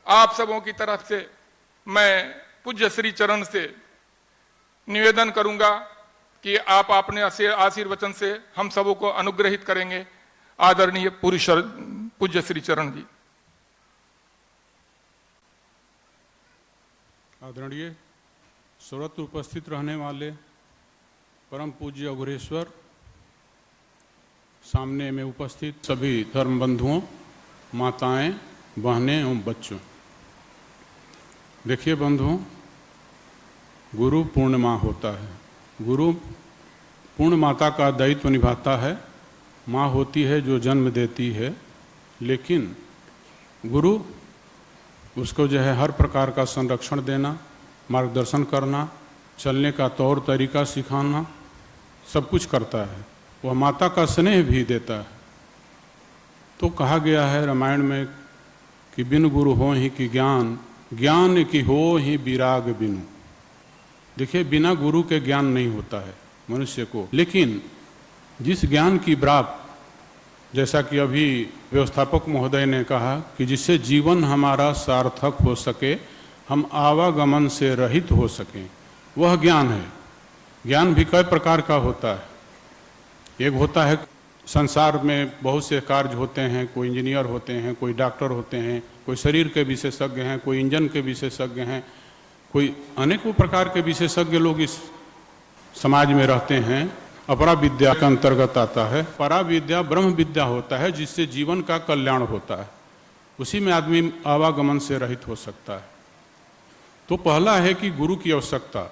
आप सबों की तरफ से मैं पूज्य श्री चरण से निवेदन करूंगा कि आप अपने आशीर्वचन से हम सबों को अनुग्रहित करेंगे। आदरणीय पूज्य श्री चरण जी। आदरणीय सर्वत्र उपस्थित रहने वाले परम पूज्य अघोरेश्वर, सामने में उपस्थित सभी धर्म बंधुओं, माताएं, बहनें एवं बच्चों, देखिए बंधुओं, गुरु पूर्ण माँ होता है। गुरु पूर्ण माता का दायित्व निभाता है। माँ होती है जो जन्म देती है, लेकिन गुरु उसको जो है हर प्रकार का संरक्षण देना, मार्गदर्शन करना, चलने का तौर तरीका सिखाना, सब कुछ करता है। वह माता का स्नेह भी देता है। तो कहा गया है रामायण में कि बिन गुरु हो ही कि ज्ञान, ज्ञान की हो ही विराग बिनु। देखिए, बिना गुरु के ज्ञान नहीं होता है मनुष्य को, लेकिन जिस ज्ञान की प्राप्त, जैसा कि अभी व्यवस्थापक महोदय ने कहा कि जिससे जीवन हमारा सार्थक हो सके, हम आवागमन से रहित हो सकें, वह ज्ञान है। ज्ञान भी कई प्रकार का होता है। एक होता है, संसार में बहुत से कार्य होते हैं, कोई इंजीनियर होते हैं, कोई डॉक्टर होते हैं, कोई शरीर के विशेषज्ञ हैं, कोई इंजन के विशेषज्ञ हैं, कोई अनेकों प्रकार के विशेषज्ञ लोग इस समाज में रहते हैं। अपरा विद्या के अंतर्गत आता है। परा विद्या ब्रह्म विद्या होता है, जिससे जीवन का कल्याण होता है। उसी में आदमी आवागमन से रहित हो सकता है। तो पहला है कि गुरु की आवश्यकता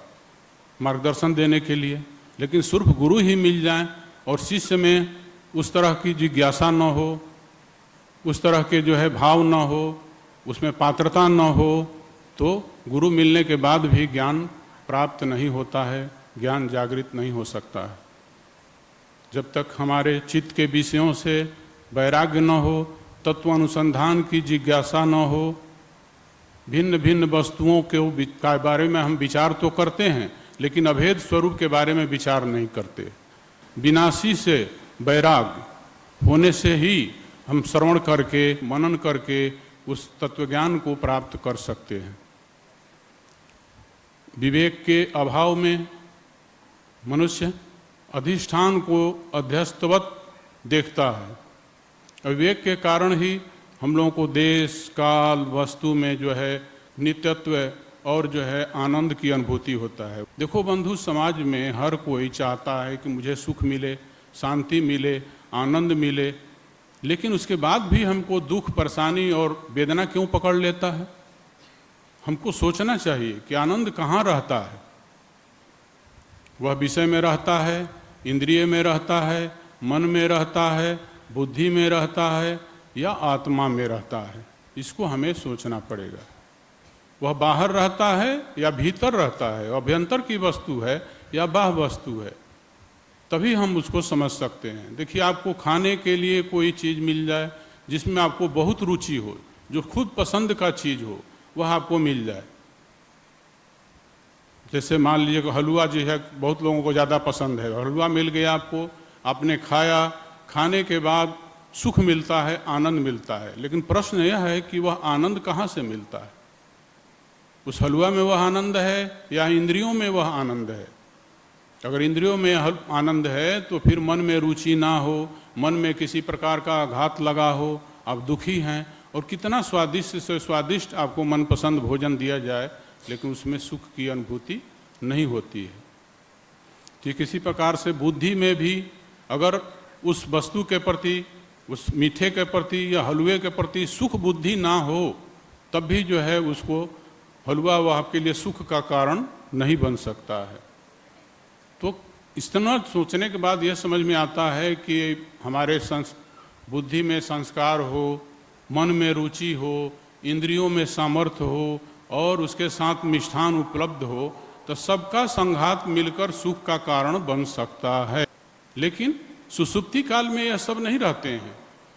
मार्गदर्शन देने के लिए, लेकिन सिर्फ गुरु ही मिल जाए और शिष्य में उस तरह की जिज्ञासा न हो, उस तरह के जो है भाव न हो, उसमें पात्रता न हो, तो गुरु मिलने के बाद भी ज्ञान प्राप्त नहीं होता है, ज्ञान जागृत नहीं हो सकता है। जब तक हमारे चित्त के विषयों से वैराग्य न हो, तत्व अनुसंधान की जिज्ञासा न हो, भिन्न भिन्न वस्तुओं के बारे में हम विचार तो करते हैं, लेकिन अभेद स्वरूप के बारे में विचार नहीं करते। विनाशी से वैराग होने से ही हम श्रवण करके, मनन करके उस तत्वज्ञान को प्राप्त कर सकते हैं। विवेक के अभाव में मनुष्य अधिष्ठान को अध्यस्तवत देखता है। विवेक के कारण ही हम लोगों को देश काल वस्तु में जो है नित्यत्व और जो है आनंद की अनुभूति होता है। देखो बंधु, समाज में हर कोई चाहता है कि मुझे सुख मिले, शांति मिले, आनंद मिले, लेकिन उसके बाद भी हमको दुख, परेशानी और वेदना क्यों पकड़ लेता है? हमको सोचना चाहिए कि आनंद कहाँ रहता है। वह विषय में रहता है, इंद्रिय में रहता है, मन में रहता है, बुद्धि में रहता है या आत्मा में रहता है? इसको हमें सोचना पड़ेगा। वह बाहर रहता है या भीतर रहता है, अभ्यंतर की वस्तु है या बाह्य वस्तु है, तभी हम उसको समझ सकते हैं। देखिए, आपको खाने के लिए कोई चीज़ मिल जाए जिसमें आपको बहुत रुचि हो, जो खुद पसंद का चीज़ हो, वह आपको मिल जाए। जैसे मान लीजिए कि हलवा जो है बहुत लोगों को ज़्यादा पसंद है, हलवा मिल गया आपको, आपने खाया, खाने के बाद सुख मिलता है, आनंद मिलता है, लेकिन प्रश्न यह है कि वह आनंद कहाँ से मिलता है? उस हलवा में वह आनंद है या इंद्रियों में वह आनंद है? अगर इंद्रियों में आनंद है तो फिर मन में रुचि ना हो, मन में किसी प्रकार का आघात लगा हो, आप दुखी हैं, और कितना स्वादिष्ट से स्वादिष्ट आपको मनपसंद भोजन दिया जाए, लेकिन उसमें सुख की अनुभूति नहीं होती है। तो किसी प्रकार से बुद्धि में भी अगर उस वस्तु के प्रति, उस मीठे के प्रति या हलवे के प्रति सुख बुद्धि ना हो, तब भी जो है उसको हलवा वह आपके लिए सुख का कारण नहीं बन सकता है। तो इस तरह सोचने के बाद यह समझ में आता है कि हमारे बुद्धि में संस्कार हो, मन में रुचि हो, इंद्रियों में सामर्थ्य हो और उसके साथ मिष्ठान उपलब्ध हो, तो सबका संघात मिलकर सुख का कारण बन सकता है। लेकिन सुसुप्ति काल में यह सब नहीं रहते हैं,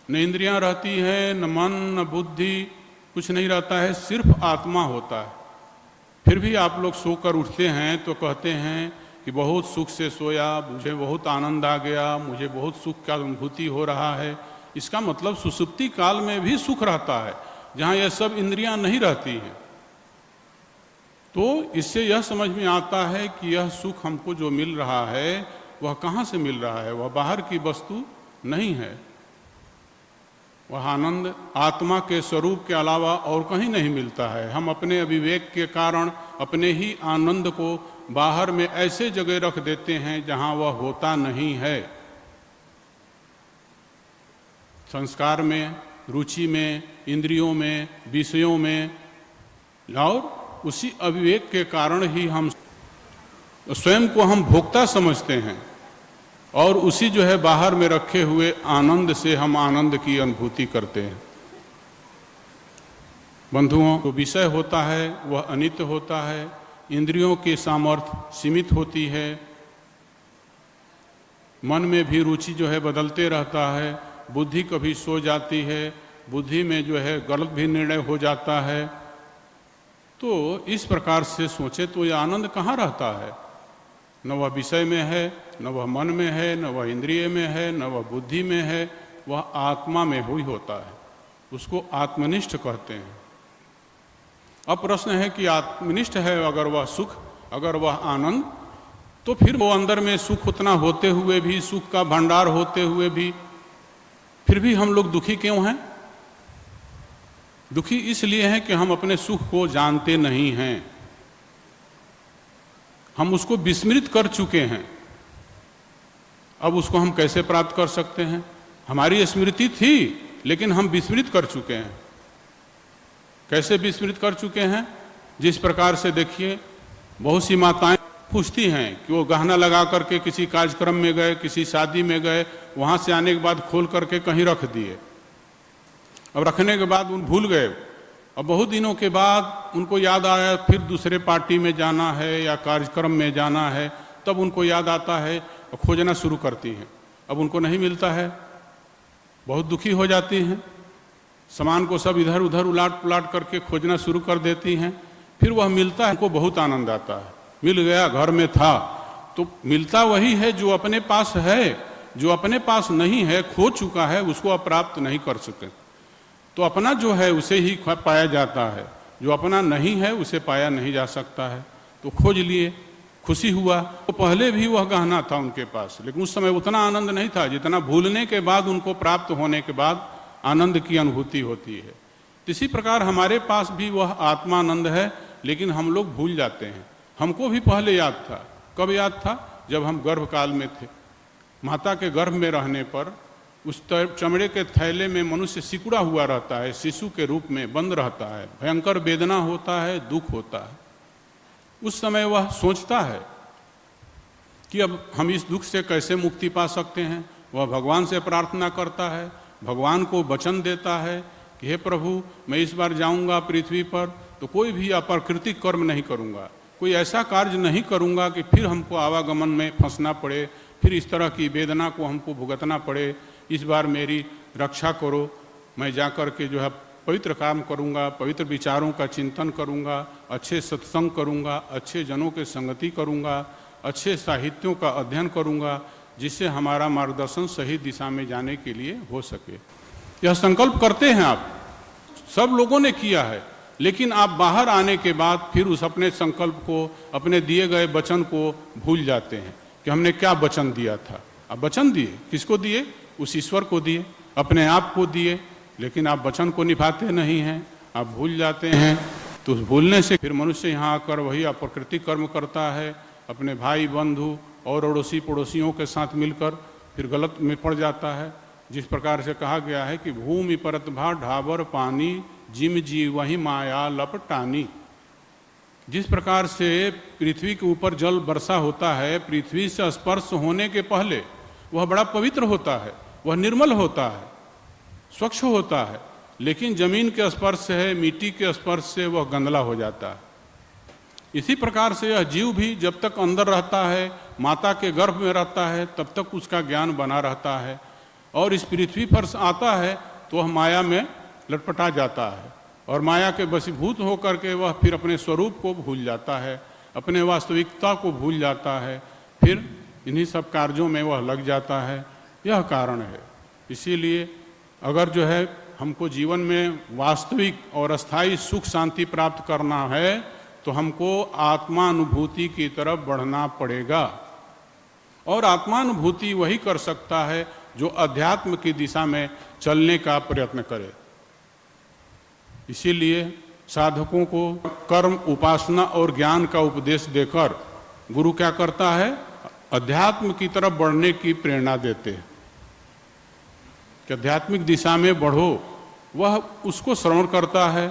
न इंद्रियां रहती हैं, न मन, न बुद्धि, कुछ नहीं रहता है, सिर्फ आत्मा होता है। फिर भी आप लोग सोकर उठते हैं तो कहते हैं कि बहुत सुख से सोया, मुझे बहुत आनंद आ गया, मुझे बहुत सुख का अनुभूति हो रहा है। इसका मतलब सुसुप्ति काल में भी सुख रहता है, जहाँ यह सब इंद्रियां नहीं रहती हैं। तो इससे यह समझ में आता है कि यह सुख हमको जो मिल रहा है वह कहाँ से मिल रहा है, वह बाहर की वस्तु नहीं है। वह आनंद आत्मा के स्वरूप के अलावा और कहीं नहीं मिलता है। हम अपने अविवेक के कारण अपने ही आनंद को बाहर में ऐसे जगह रख देते हैं जहाँ वह होता नहीं है। संस्कार में, रुचि में, इंद्रियों में, विषयों में, और उसी अविवेक के कारण ही हम स्वयं को हम भोक्ता समझते हैं और उसी जो है बाहर में रखे हुए आनंद से हम आनंद की अनुभूति करते हैं। बंधुओं, जो विषय होता है वह अनित्य होता है, इंद्रियों की सामर्थ्य सीमित होती है, मन में भी रुचि जो है बदलते रहता है, बुद्धि कभी सो जाती है, बुद्धि में जो है गलत भी निर्णय हो जाता है। तो इस प्रकार से सोचे तो यह आनंद कहाँ रहता है? न वह विषय में है, न वह मन में है, न वह इंद्रिय में है, न वह बुद्धि में है, वह आत्मा में ही होता है। उसको आत्मनिष्ठ कहते हैं। अब प्रश्न है कि आत्मनिष्ठ है अगर वह सुख, अगर वह आनंद, तो फिर वो अंदर में सुख उतना होते हुए भी, सुख का भंडार होते हुए भी, फिर भी हम लोग दुखी क्यों हैं? दुखी इसलिए है कि हम अपने सुख को जानते नहीं हैं, हम उसको विस्मृत कर चुके हैं। अब उसको हम कैसे प्राप्त कर सकते हैं? हमारी स्मृति थी लेकिन हम विस्मृत कर चुके हैं। कैसे विस्मृत कर चुके हैं? जिस प्रकार से देखिए, बहुत सी माताएं पूछती हैं कि वो गहना लगा करके किसी कार्यक्रम में गए, किसी शादी में गए, वहां से आने के बाद खोल करके कहीं रख दिए। अब रखने के बाद उन भूल गए। अब बहुत दिनों के बाद उनको याद आया, फिर दूसरे पार्टी में जाना है या कार्यक्रम में जाना है, तब उनको याद आता है और खोजना शुरू करती हैं। अब उनको नहीं मिलता है, बहुत दुखी हो जाती हैं, सामान को सब इधर उधर उलाट पुलाट करके खोजना शुरू कर देती हैं। फिर वह मिलता है, उनको बहुत आनंद आता है, मिल गया, घर में था। तो मिलता वही है जो अपने पास है, जो अपने पास नहीं है, खो चुका है, उसको आप प्राप्त नहीं कर सके। तो अपना जो है उसे ही पाया जाता है, जो अपना नहीं है उसे पाया नहीं जा सकता है। तो खोज लिए, खुशी हुआ। तो पहले भी वह गहना था उनके पास, लेकिन उस समय उतना आनंद नहीं था जितना भूलने के बाद, उनको प्राप्त होने के बाद आनंद की अनुभूति होती है। इसी प्रकार हमारे पास भी वह आत्मानंद है, लेकिन हम लोग भूल जाते हैं। हमको भी पहले याद था। कब याद था? जब हम गर्भकाल में थे। माता के गर्भ में रहने पर उस चमड़े के थैले में मनुष्य सिकुड़ा हुआ रहता है, शिशु के रूप में बंद रहता है, भयंकर वेदना होता है, दुख होता है। उस समय वह सोचता है कि अब हम इस दुख से कैसे मुक्ति पा सकते हैं। वह भगवान से प्रार्थना करता है, भगवान को वचन देता है कि हे प्रभु, मैं इस बार जाऊंगा पृथ्वी पर तो कोई भी अप्राकृतिक कर्म नहीं करूंगा, कोई ऐसा कार्य नहीं करूंगा कि फिर हमको आवागमन में फंसना पड़े, फिर इस तरह की वेदना को हमको भुगतना पड़े। इस बार मेरी रक्षा करो। मैं जाकर के जो है पवित्र काम करूंगा, पवित्र विचारों का चिंतन करूंगा, अच्छे सत्संग करूंगा, अच्छे जनों के संगति करूंगा, अच्छे साहित्यों का अध्ययन करूंगा, जिससे हमारा मार्गदर्शन सही दिशा में जाने के लिए हो सके। यह संकल्प करते हैं आप, सब लोगों ने किया है, लेकिन आप बाहर आने के बाद फिर उस अपने संकल्प को, अपने दिए गए वचन को भूल जाते हैं कि हमने क्या वचन दिया था। अब वचन दिए, किसको दिए? उस ईश्वर को दिए, अपने आप को दिए, लेकिन आप वचन को निभाते नहीं हैं, आप भूल जाते हैं। तो उस भूलने से फिर मनुष्य यहाँ आकर वही अप्राकृतिक कर्म करता है, अपने भाई बंधु और अड़ोसी पड़ोसियों के साथ मिलकर फिर गलत में पड़ जाता है। जिस प्रकार से कहा गया है कि भूमि परत भा ढाबर पानी, जिम जी वही माया लपटानी। जिस प्रकार से पृथ्वी के ऊपर जल वर्षा होता है, पृथ्वी से स्पर्श होने के पहले वह बड़ा पवित्र होता है, वह निर्मल होता है, स्वच्छ होता है, लेकिन जमीन के स्पर्श से, मिट्टी के स्पर्श से वह गंदला हो जाता है। इसी प्रकार से यह जीव भी जब तक अंदर रहता है, माता के गर्भ में रहता है, तब तक उसका ज्ञान बना रहता है, और इस पृथ्वी पर आता है तो वह माया में लटपटा जाता है, और माया के वशीभूत होकर के वह फिर अपने स्वरूप को भूल जाता है, अपने वास्तविकता को भूल जाता है, फिर इन्हीं सब कार्यों में वह लग जाता है। यह कारण है। इसीलिए अगर जो है हमको जीवन में वास्तविक और अस्थायी सुख शांति प्राप्त करना है तो हमको आत्मानुभूति की तरफ बढ़ना पड़ेगा। और आत्मानुभूति वही कर सकता है जो अध्यात्म की दिशा में चलने का प्रयत्न करे। इसीलिए साधकों को कर्म, उपासना और ज्ञान का उपदेश देकर गुरु क्या करता है, अध्यात्म की तरफ बढ़ने की प्रेरणा देते हैं कि आध्यात्मिक दिशा में बढ़ो। वह उसको श्रवण करता है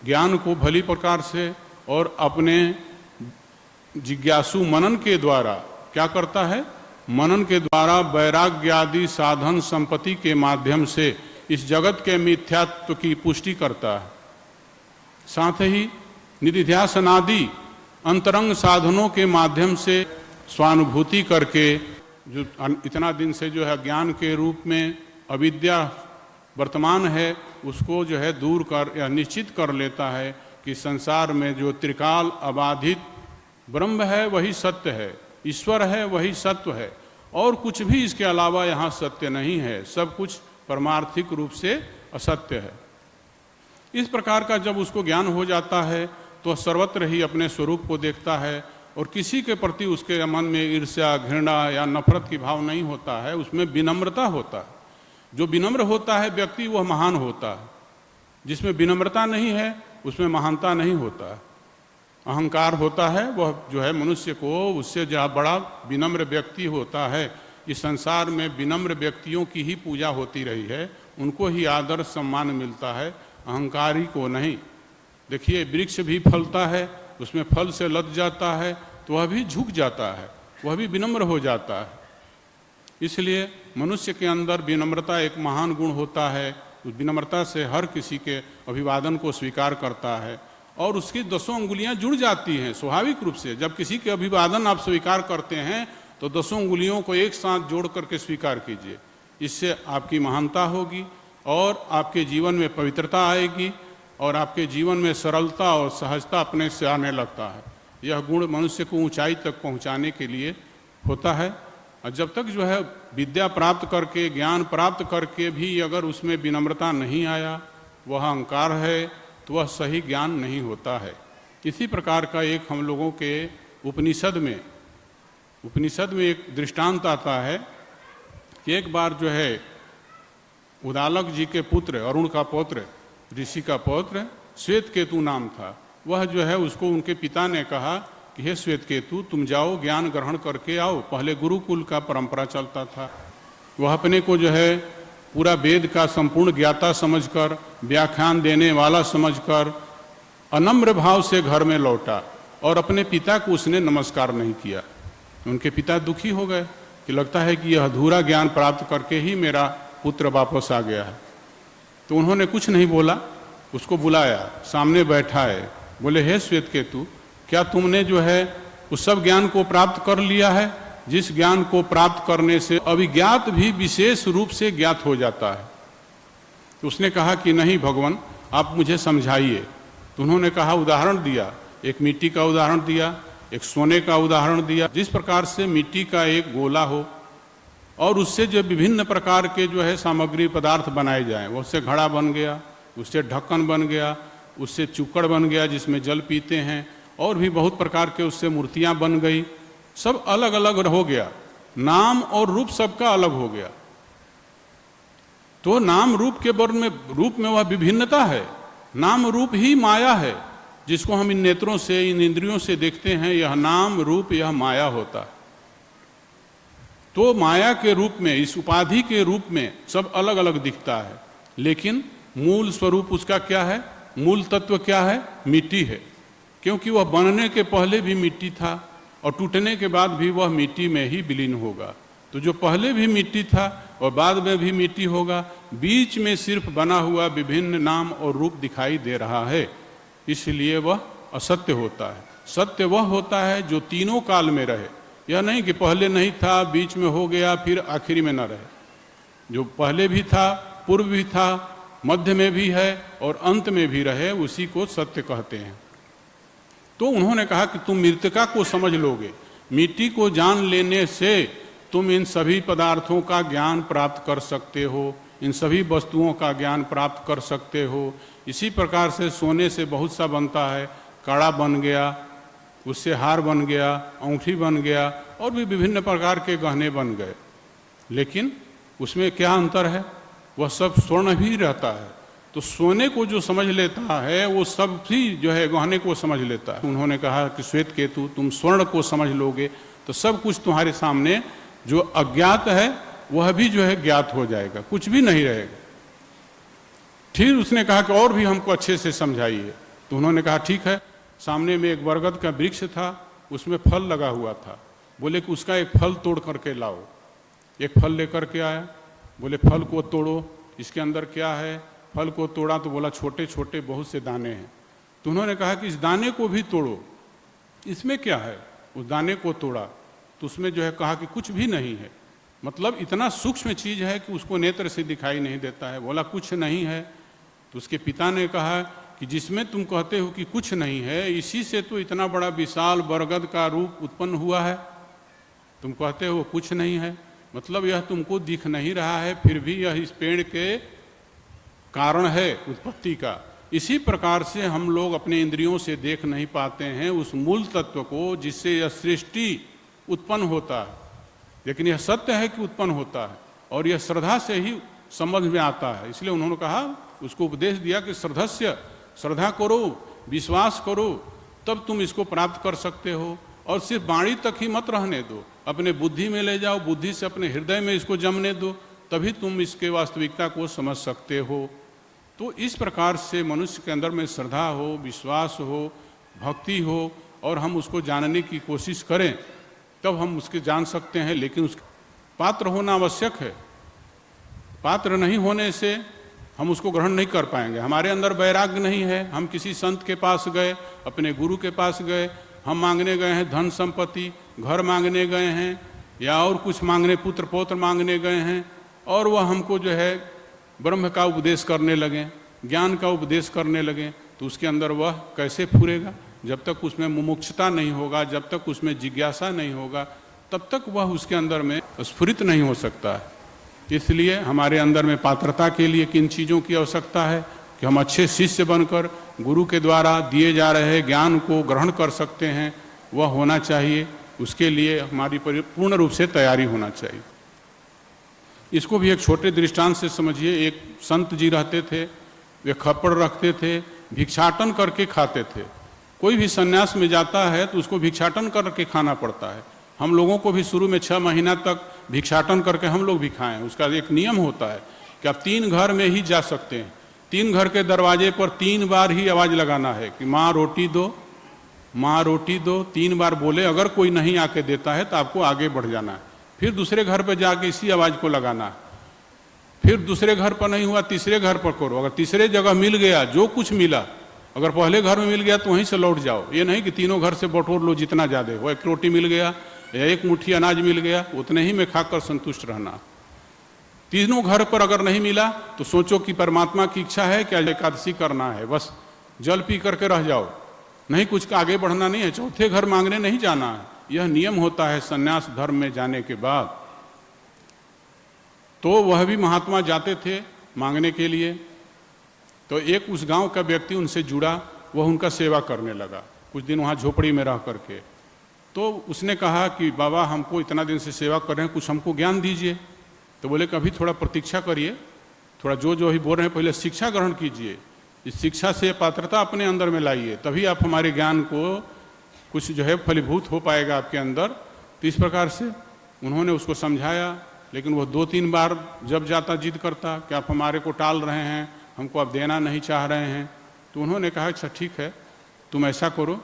ज्ञान को भली प्रकार से, और अपने जिज्ञासु मनन के द्वारा क्या करता है, मनन के द्वारा वैराग्य आदि साधन संपत्ति के माध्यम से इस जगत के मिथ्यात्व की पुष्टि करता है। साथ ही निधिध्यासन आदि अंतरंग साधनों के माध्यम से स्वानुभूति करके जो इतना दिन से जो है ज्ञान के रूप में अविद्या वर्तमान है, उसको जो है दूर कर या निश्चित कर लेता है कि संसार में जो त्रिकाल अबाधित ब्रह्म है वही सत्य है, ईश्वर है वही सत्य है, और कुछ भी इसके अलावा यहाँ सत्य नहीं है, सब कुछ परमार्थिक रूप से असत्य है। इस प्रकार का जब उसको ज्ञान हो जाता है तो सर्वत्र ही अपने स्वरूप को देखता है, और किसी के प्रति उसके मन में ईर्ष्या, घृणा या नफरत की भाव नहीं होता है, उसमें विनम्रता होता है। जो विनम्र होता है व्यक्ति वह महान होता है, जिसमें विनम्रता नहीं है उसमें महानता नहीं होता है। अहंकार होता है वह जो है मनुष्य को, उससे जहाँ बड़ा विनम्र व्यक्ति होता है। इस संसार में विनम्र व्यक्तियों की ही पूजा होती रही है, उनको ही आदर सम्मान मिलता है, अहंकारी को नहीं। देखिए वृक्ष भी फलता है, उसमें फल से लद जाता है तो वह भी झुक जाता है, वह भी विनम्र हो जाता है। इसलिए मनुष्य के अंदर विनम्रता एक महान गुण होता है। उस विनम्रता से हर किसी के अभिवादन को स्वीकार करता है, और उसकी 10 अंगुलियां जुड़ जाती हैं स्वाभाविक रूप से। जब किसी के अभिवादन आप स्वीकार करते हैं तो 10 अंगुलियों को एक साथ जोड़ करके स्वीकार कीजिए। इससे आपकी महानता होगी और आपके जीवन में पवित्रता आएगी, और आपके जीवन में सरलता और सहजता अपने से आने लगता है। यह गुण मनुष्य को ऊंचाई तक पहुंचाने के लिए होता है। और जब तक जो है विद्या प्राप्त करके, ज्ञान प्राप्त करके भी अगर उसमें विनम्रता नहीं आया, वह अहंकार है, तो वह सही ज्ञान नहीं होता है। इसी प्रकार का एक हम लोगों के उपनिषद में एक दृष्टांत आता है कि एक बार जो है उदालक जी के पुत्र, अरुण का पुत्र, ऋषि का पुत्र श्वेतकेतु नाम था, वह जो है उसको उनके पिता ने कहा कि हे श्वेतकेतु, तुम जाओ ज्ञान ग्रहण करके आओ। पहले गुरुकुल का परंपरा चलता था। वह अपने को जो है पूरा वेद का संपूर्ण ज्ञाता समझकर, व्याख्यान देने वाला समझकर अनम्र भाव से घर में लौटा, और अपने पिता को उसने नमस्कार नहीं किया। उनके पिता दुखी हो गए कि लगता है कि यह अधूरा ज्ञान प्राप्त करके ही मेरा पुत्र वापस आ गया है। तो उन्होंने कुछ नहीं बोला, उसको बुलाया, सामने बैठा है, बोले हे श्वेतकेतु, क्या तुमने जो है उस सब ज्ञान को प्राप्त कर लिया है जिस ज्ञान को प्राप्त करने से अभिज्ञात भी विशेष रूप से ज्ञात हो जाता है? तो उसने कहा कि नहीं भगवान, आप मुझे समझाइए। तो उन्होंने कहा, उदाहरण दिया, एक मिट्टी का उदाहरण दिया, एक सोने का उदाहरण दिया। जिस प्रकार से मिट्टी का एक गोला हो और उससे जो विभिन्न प्रकार के जो है सामग्री पदार्थ बनाए जाएं, उससे घड़ा बन गया, उससे ढक्कन बन गया, उससे चुक्कड़ बन गया जिसमें जल पीते हैं, और भी बहुत प्रकार के उससे मूर्तियां बन गई। सब अलग अलग हो गया, नाम और रूप सबका अलग हो गया। तो नाम रूप के रूप में वह विभिन्नता है। नाम रूप ही माया है, जिसको हम इन नेत्रों से, इन इंद्रियों से देखते हैं, यह नाम रूप, यह माया होता है। तो माया के रूप में, इस उपाधि के रूप में सब अलग अलग दिखता है, लेकिन मूल स्वरूप उसका क्या है? मूल तत्व क्या है? मिट्टी है। क्योंकि वह बनने के पहले भी मिट्टी था और टूटने के बाद भी वह मिट्टी में ही विलीन होगा। तो जो पहले भी मिट्टी था और बाद में भी मिट्टी होगा, बीच में सिर्फ बना हुआ विभिन्न नाम और रूप दिखाई दे रहा है, इसलिए वह असत्य होता है। सत्य वह होता है जो तीनों काल में रहे, यह नहीं कि पहले नहीं था, बीच में हो गया, फिर आखिरी में न रहे। जो पहले भी था, पूर्व भी था, मध्य में भी है और अंत में भी रहे, उसी को सत्य कहते हैं। तो उन्होंने कहा कि तुम मृतिका को समझ लोगे, मिट्टी को जान लेने से तुम इन सभी पदार्थों का ज्ञान प्राप्त कर सकते हो। इन सभी वस्तुओं का ज्ञान प्राप्त कर सकते हो। इसी प्रकार से सोने से बहुत सा बनता है, कड़ा बन गया, उससे हार बन गया, अंगूठी बन गया और भी विभिन्न प्रकार के गहने बन गए। लेकिन उसमें क्या अंतर है? वह सब स्वर्ण भी रहता है। तो सोने को जो समझ लेता है वो सब भी जो है गहने को समझ लेता है। उन्होंने कहा कि श्वेत केतु, तुम स्वर्ण को समझ लोगे तो सब कुछ तुम्हारे सामने जो अज्ञात है वह भी जो है ज्ञात हो जाएगा, कुछ भी नहीं रहेगा। फिर उसने कहा कि और भी हमको अच्छे से समझाइए। तो उन्होंने कहा ठीक है। सामने में एक बरगद का वृक्ष था, उसमें फल लगा हुआ था। बोले कि उसका एक फल तोड़ करके लाओ। एक फल लेकर के आया। बोले फल को तोड़ो, इसके अंदर क्या है? फल को तोड़ा तो बोला छोटे छोटे बहुत से दाने हैं। तो उन्होंने कहा कि इस दाने को भी तोड़ो, इसमें क्या है? उस दाने को तोड़ा तो उसमें जो है कहा कि कुछ भी नहीं है। मतलब इतना सूक्ष्म चीज है कि उसको नेत्र से दिखाई नहीं देता है। बोला कुछ नहीं है। तो उसके पिता ने कहा कि जिसमें तुम कहते हो कि कुछ नहीं है, इसी से तो इतना बड़ा विशाल बरगद का रूप उत्पन्न हुआ है। तुम कहते हो कुछ नहीं है, मतलब यह तुमको दिख नहीं रहा है, फिर भी यह इस पेड़ के कारण है उत्पत्ति का। इसी प्रकार से हम लोग अपने इंद्रियों से देख नहीं पाते हैं उस मूल तत्व को जिससे यह सृष्टि उत्पन्न होता है। लेकिन यह सत्य है कि उत्पन्न होता है और यह श्रद्धा से ही समझ में आता है। इसलिए उन्होंने कहा, उसको उपदेश दिया कि श्रद्धा करो, विश्वास करो, तब तुम इसको प्राप्त कर सकते हो। और सिर्फ वाणी तक ही मत रहने दो, अपने बुद्धि में ले जाओ, बुद्धि से अपने हृदय में इसको जमने दो, तभी तुम इसके वास्तविकता को समझ सकते हो। तो इस प्रकार से मनुष्य के अंदर में श्रद्धा हो, विश्वास हो, भक्ति हो और हम उसको जानने की कोशिश करें, तब हम उसके जान सकते हैं। लेकिन उसके पात्र होना आवश्यक है। पात्र नहीं होने से हम उसको ग्रहण नहीं कर पाएंगे। हमारे अंदर वैराग्य नहीं है। हम किसी संत के पास गए, अपने गुरु के पास गए, हम मांगने गए हैं धन संपत्ति, घर मांगने गए हैं या और कुछ मांगने, पुत्र पौत्र मांगने गए हैं, और वह हमको जो है ब्रह्म का उपदेश करने लगे, ज्ञान का उपदेश करने लगे, तो उसके अंदर वह कैसे फूरेगा? जब तक उसमें मुमुक्षुता नहीं होगा, जब तक उसमें जिज्ञासा नहीं होगा, तब तक वह उसके अंदर में स्फुरित नहीं हो सकता है। इसलिए हमारे अंदर में पात्रता के लिए किन चीज़ों की आवश्यकता है कि हम अच्छे शिष्य बनकर गुरु के द्वारा दिए जा रहे ज्ञान को ग्रहण कर सकते हैं, वह होना चाहिए। उसके लिए हमारी पूर्ण रूप से तैयारी होना चाहिए। इसको भी एक छोटे दृष्टांत से समझिए। एक संत जी रहते थे, वे खप्पड़ रखते थे, भिक्षाटन करके खाते थे। कोई भी सन्यास में जाता है तो उसको भिक्षाटन करके खाना पड़ता है। हम लोगों को भी शुरू में 6 महीना तक भिक्षाटन करके हम लोग भी खाएं। उसका एक नियम होता है कि आप 3 घर में ही जा सकते हैं। 3 घर के दरवाजे पर 3 बार ही आवाज़ लगाना है कि माँ रोटी दो, माँ रोटी दो। 3 बार बोले, अगर कोई नहीं आके देता है तो आपको आगे बढ़ जाना है। फिर दूसरे घर पर जाके इसी आवाज़ को लगाना है। फिर दूसरे घर पर नहीं हुआ, तीसरे घर पर करो। अगर तीसरे जगह मिल गया, जो कुछ मिला, अगर पहले घर में मिल गया तो वहीं से लौट जाओ। ये नहीं कि तीनों घर से बटोर लो जितना ज़्यादा हो। एक रोटी मिल गया या एक मुट्ठी अनाज मिल गया, उतने ही में खाकर संतुष्ट रहना। तीनों घर पर अगर नहीं मिला तो सोचो कि परमात्मा की इच्छा है कि एकादशी करना है, बस जल पी करके रह जाओ, नहीं कुछ आगे बढ़ना नहीं है। चौथे घर मांगने नहीं जाना है। यह नियम होता है संन्यास धर्म में जाने के बाद। तो वह भी महात्मा जाते थे मांगने के लिए। तो एक उस गांव का व्यक्ति उनसे जुड़ा, वह उनका सेवा करने लगा कुछ दिन वहाँ झोपड़ी में रह करके। तो उसने कहा कि बाबा हमको इतना दिन से सेवा कर रहे हैं, कुछ हमको ज्ञान दीजिए। तो बोले कभी थोड़ा प्रतीक्षा करिए, थोड़ा जो ही बोल रहे हैं पहले शिक्षा ग्रहण कीजिए। इस शिक्षा से पात्रता अपने अंदर में लाइए, तभी आप हमारे ज्ञान को कुछ जो है फलीभूत हो पाएगा आपके अंदर। तो इस प्रकार से उन्होंने उसको समझाया। लेकिन वो 2-3 बार जब जाता जिद करता कि आप हमारे को टाल रहे हैं, हमको आप देना नहीं चाह रहे हैं। तो उन्होंने कहा अच्छा ठीक है, तुम ऐसा करो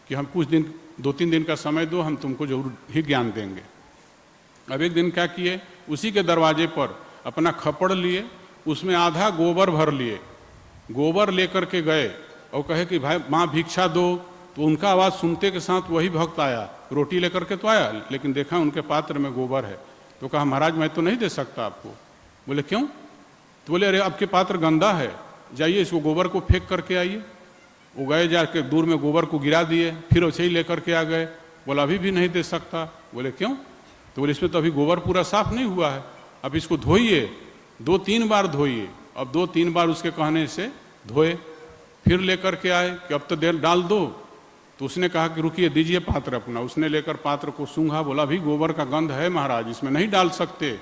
कि हम कुछ दिन 2-3 दिन का समय दो, हम तुमको जरूर ही ज्ञान देंगे। अब एक दिन क्या किए, उसी के दरवाजे पर अपना खप्पड़ लिए, उसमें आधा गोबर भर लिए, गोबर लेकर के गए और कहे कि भाई माँ भिक्षा दो। तो उनका आवाज़ सुनते के साथ वही भक्त आया, रोटी लेकर के तो आया, लेकिन देखा उनके पात्र में गोबर है। तो कहा महाराज मैं तो नहीं दे सकता आपको। बोले क्यों? तो बोले अरे आपके पात्र गंदा है, जाइए इसको गोबर को फेंक करके आइए। वो गए, जाके दूर में गोबर को गिरा दिए, फिर वैसे ही लेकर के आ गए। बोला अभी भी नहीं दे सकता। बोले क्यों? तो बोले इसमें तो अभी गोबर पूरा साफ नहीं हुआ है, अब इसको धोइए 2-3 बार धोइए। अब 2-3 बार उसके कहने से धोए, फिर लेकर के आए कि अब तो देर डाल दो। तो उसने कहा कि रुकिए, दीजिए पात्र अपना। उसने लेकर पात्र को सूंघा, बोला अभी गोबर का गंध है महाराज, इसमें नहीं डाल सकते,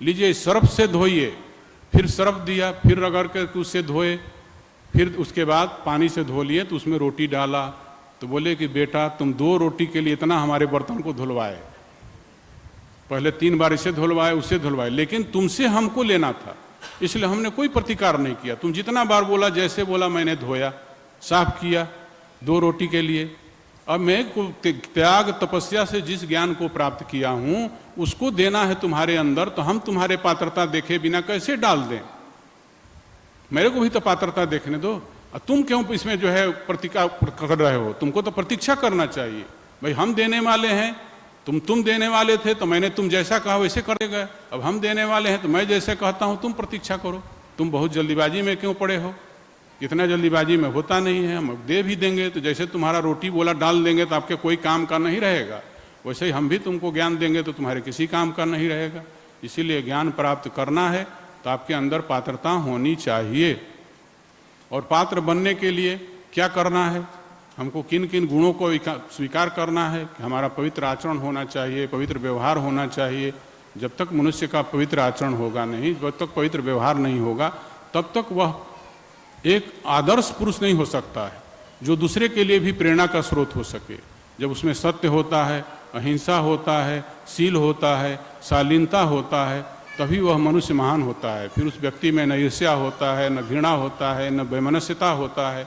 लीजिए सर्फ से धोइए। फिर सर्फ दिया, फिर रगड़ करके उससे धोए, फिर उसके बाद पानी से धो लिए तो उसमें रोटी डाला। तो बोले कि बेटा तुम 2 रोटी के लिए इतना हमारे बर्तन को धुलवाए, पहले 3 बार इसे धुलवाए उससे धुलवाए, लेकिन तुमसे हमको लेना था, इसलिए हमने कोई प्रतिकार नहीं किया। तुम जितना बार बोला, जैसे बोला मैंने धोया, साफ किया 2 रोटी के लिए। अब मैं त्याग तपस्या से जिस ज्ञान को प्राप्त किया हूं उसको देना है तुम्हारे अंदर, तो हम तुम्हारे पात्रता देखे बिना कैसे डाल दें? मेरे को भी तो पात्रता देखने दो। तुम क्यों इसमें जो है प्रतिकार कर रहे हो? तुमको तो प्रतीक्षा करना चाहिए। भाई हम देने वाले हैं, तुम देने वाले थे तो मैंने तुम जैसा कहा वैसे कर गए। अब हम देने वाले हैं तो मैं जैसे कहता हूं तुम प्रतीक्षा करो। तुम बहुत जल्दीबाजी में क्यों पड़े हो? इतना जल्दीबाजी में होता नहीं है। हम दे भी देंगे तो जैसे तुम्हारा रोटी बोला डाल देंगे तो आपके कोई काम का नहीं रहेगा, वैसे ही हम भी तुमको ज्ञान देंगे तो तुम्हारे किसी काम का नहीं रहेगा। इसीलिए ज्ञान प्राप्त करना है तो आपके अंदर पात्रता होनी चाहिए। और पात्र बनने के लिए क्या करना है? हमको किन किन गुणों को स्वीकार करना है कि हमारा पवित्र आचरण होना चाहिए, पवित्र व्यवहार होना चाहिए। जब तक मनुष्य का पवित्र आचरण होगा नहीं, जब तक पवित्र व्यवहार नहीं होगा, तब तक वह एक आदर्श पुरुष नहीं हो सकता है जो दूसरे के लिए भी प्रेरणा का स्रोत हो सके। जब उसमें सत्य होता है, अहिंसा होता है, शील होता है, शालीनता होता है, तभी वह मनुष्य महान होता है। फिर उस व्यक्ति में न ईर्ष्या होता है, न घृणा होता है, न वैमनस्यता होता है,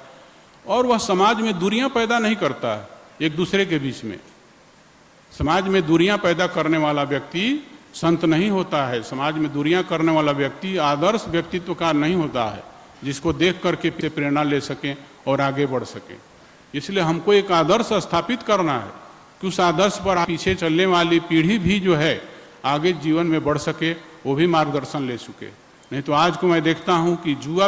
और वह समाज में दूरियां पैदा नहीं करता है एक दूसरे के बीच में। समाज में दूरियां पैदा करने वाला व्यक्ति संत नहीं होता है। समाज में दूरियां करने वाला व्यक्ति आदर्श व्यक्तित्व का नहीं होता है, जिसको देख करके प्रेरणा ले सकें और आगे बढ़ सकें। इसलिए हमको एक आदर्श स्थापित करना है कि उस आदर्श पर पीछे चलने वाली पीढ़ी भी जो है आगे जीवन में बढ़ सके, वो भी मार्गदर्शन ले सके। नहीं तो आज को मैं देखता हूं कि जुआ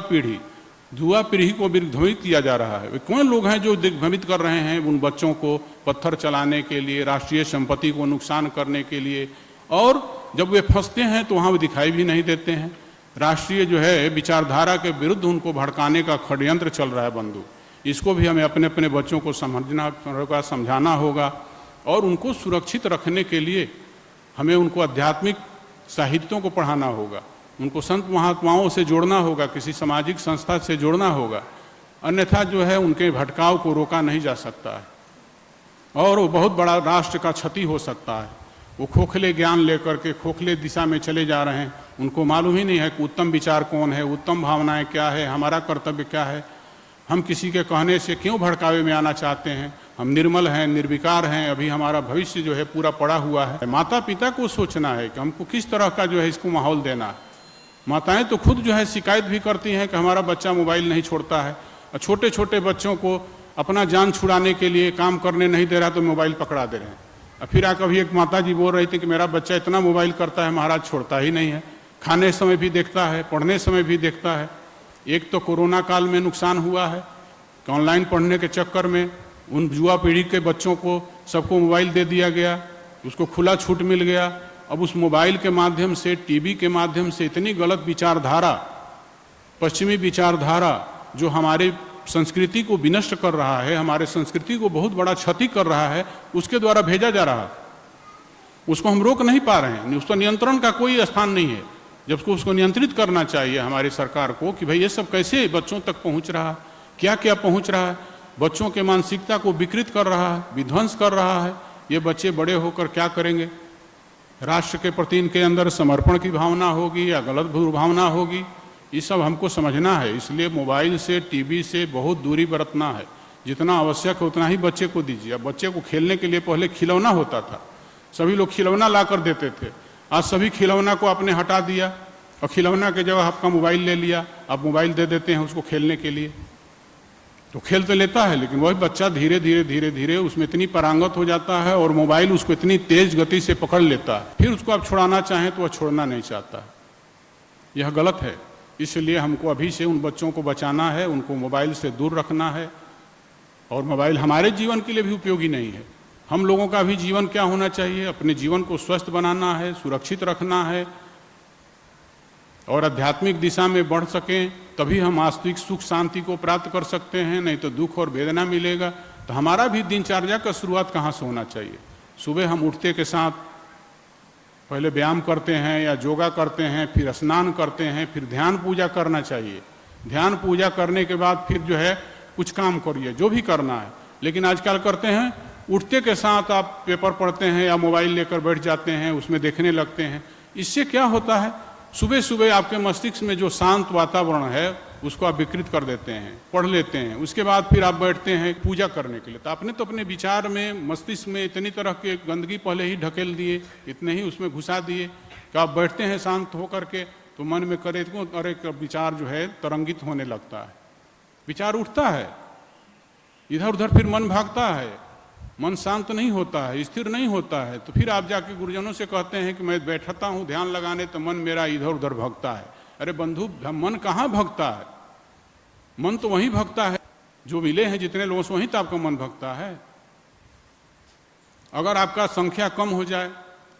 पीढ़ी को दिग्भ्रमित किया जा रहा है। वे कौन लोग हैं जो दिग्भ्रमित कर रहे हैं उन बच्चों को पत्थर चलाने के लिए, राष्ट्रीय संपत्ति को नुकसान करने के लिए, और जब वे फंसते हैं तो वहाँ वो दिखाई भी नहीं देते हैं। राष्ट्रीय जो है विचारधारा के विरुद्ध उनको भड़काने का षड्यंत्र चल रहा है बंधु। इसको भी हमें अपने अपने बच्चों को समझना होगा, समझाना होगा, और उनको सुरक्षित रखने के लिए हमें उनको आध्यात्मिक साहित्यों को पढ़ाना होगा, उनको संत महात्माओं से जोड़ना होगा, किसी सामाजिक संस्था से जोड़ना होगा। अन्यथा जो है उनके भटकाव को रोका नहीं जा सकता है और वो बहुत बड़ा राष्ट्र का क्षति हो सकता है। वो खोखले ज्ञान लेकर के खोखले दिशा में चले जा रहे हैं। उनको मालूम ही नहीं है कि उत्तम विचार कौन है, उत्तम भावनाएं क्या है, हमारा कर्तव्य क्या है। हम किसी के कहने से क्यों भड़कावे में आना चाहते हैं? हम निर्मल हैं, निर्विकार हैं, अभी हमारा भविष्य जो है पूरा पड़ा हुआ है। माता पिता को सोचना है कि हमको किस तरह का जो है इसको माहौल देना है। माताएं तो खुद जो है शिकायत भी करती हैं कि हमारा बच्चा मोबाइल नहीं छोड़ता है, और छोटे छोटे बच्चों को अपना जान छुड़ाने के लिए काम करने नहीं दे रहा तो मोबाइल पकड़ा दे रहे हैं। और फिर कभी एक माता जी बोल रही थी कि मेरा बच्चा इतना मोबाइल करता है महाराज, छोड़ता ही नहीं है, खाने समय भी देखता है, पढ़ने समय भी देखता है। एक तो कोरोना काल में नुकसान हुआ है कि ऑनलाइन पढ़ने के चक्कर में उन युवा पीढ़ी के बच्चों को सबको मोबाइल दे दिया गया, उसको खुला छूट मिल गया। अब उस मोबाइल के माध्यम से, टीवी के माध्यम से इतनी गलत विचारधारा, पश्चिमी विचारधारा जो हमारे संस्कृति को विनष्ट कर रहा है, हमारे संस्कृति को बहुत बड़ा क्षति कर रहा है, उसके द्वारा भेजा जा रहा है। उसको हम रोक नहीं पा रहे हैं, उसका नियंत्रण का कोई स्थान नहीं है। जबकि उसको नियंत्रित करना चाहिए हमारी सरकार को कि भाई ये सब कैसे बच्चों तक पहुंच रहा है, क्या क्या पहुंच रहा है, बच्चों के मानसिकता को विकृत कर रहा है, विध्वंस कर रहा है। ये बच्चे बड़े होकर क्या करेंगे? राष्ट्र के प्रति इनके अंदर समर्पण की भावना होगी या गलत भावना होगी, ये सब हमको समझना है। इसलिए मोबाइल से, टीवी से बहुत दूरी बरतना है। जितना आवश्यक है उतना ही बच्चे को दीजिए। अब बच्चे को खेलने के लिए पहले खिलौना होता था, सभी लोग खिलौना ला कर देते थे। आज सभी खिलौना को आपने हटा दिया और खिलौना के जगह आपका मोबाइल ले लिया, आप मोबाइल दे देते हैं उसको खेलने के लिए। तो खेल तो लेता है, लेकिन वही बच्चा धीरे धीरे धीरे धीरे उसमें इतनी पारंगत हो जाता है और मोबाइल उसको इतनी तेज गति से पकड़ लेता है, फिर उसको आप छुड़ाना चाहें तो वह छोड़ना नहीं चाहता। यह गलत है। इसलिए हमको अभी से उन बच्चों को बचाना है, उनको मोबाइल से दूर रखना है। और मोबाइल हमारे जीवन के लिए भी उपयोगी नहीं है। हम लोगों का भी जीवन क्या होना चाहिए? अपने जीवन को स्वस्थ बनाना है, सुरक्षित रखना है, और आध्यात्मिक दिशा में बढ़ सकें, तभी हम वास्तविक सुख शांति को प्राप्त कर सकते हैं, नहीं तो दुख और वेदना मिलेगा। तो हमारा भी दिनचर्या का शुरुआत कहाँ से होना चाहिए? सुबह हम उठते के साथ पहले व्यायाम करते हैं या योगा करते हैं, फिर स्नान करते हैं, फिर ध्यान पूजा करना चाहिए। ध्यान पूजा करने के बाद फिर जो है कुछ काम करिए, जो भी करना है। लेकिन आजकल करते हैं, उठते के साथ आप पेपर पढ़ते हैं या मोबाइल लेकर बैठ जाते हैं, उसमें देखने लगते हैं। इससे क्या होता है, सुबह सुबह आपके मस्तिष्क में जो शांत वातावरण है उसको आप विकृत कर देते हैं, पढ़ लेते हैं, उसके बाद फिर आप बैठते हैं पूजा करने के लिए। तो आपने तो अपने विचार में, मस्तिष्क में इतनी तरह के गंदगी पहले ही ढकेल दिए, इतने ही उसमें घुसा दिए कि आप बैठते हैं शांत होकर के, तो मन में करे तो अरे विचार जो है तरंगित होने लगता है, विचार उठता है, इधर उधर फिर मन भागता है, मन शांत नहीं होता है, स्थिर नहीं होता है। तो फिर आप जाके गुरुजनों से कहते हैं कि मैं बैठता हूँ ध्यान लगाने, तो मन मेरा इधर उधर भगता है। अरे बंधु, मन कहाँ भगता है? मन तो वहीं भगता है जो मिले हैं जितने लोगों से, वहीं तो आपका मन भगता है। अगर आपका संख्या कम हो जाए,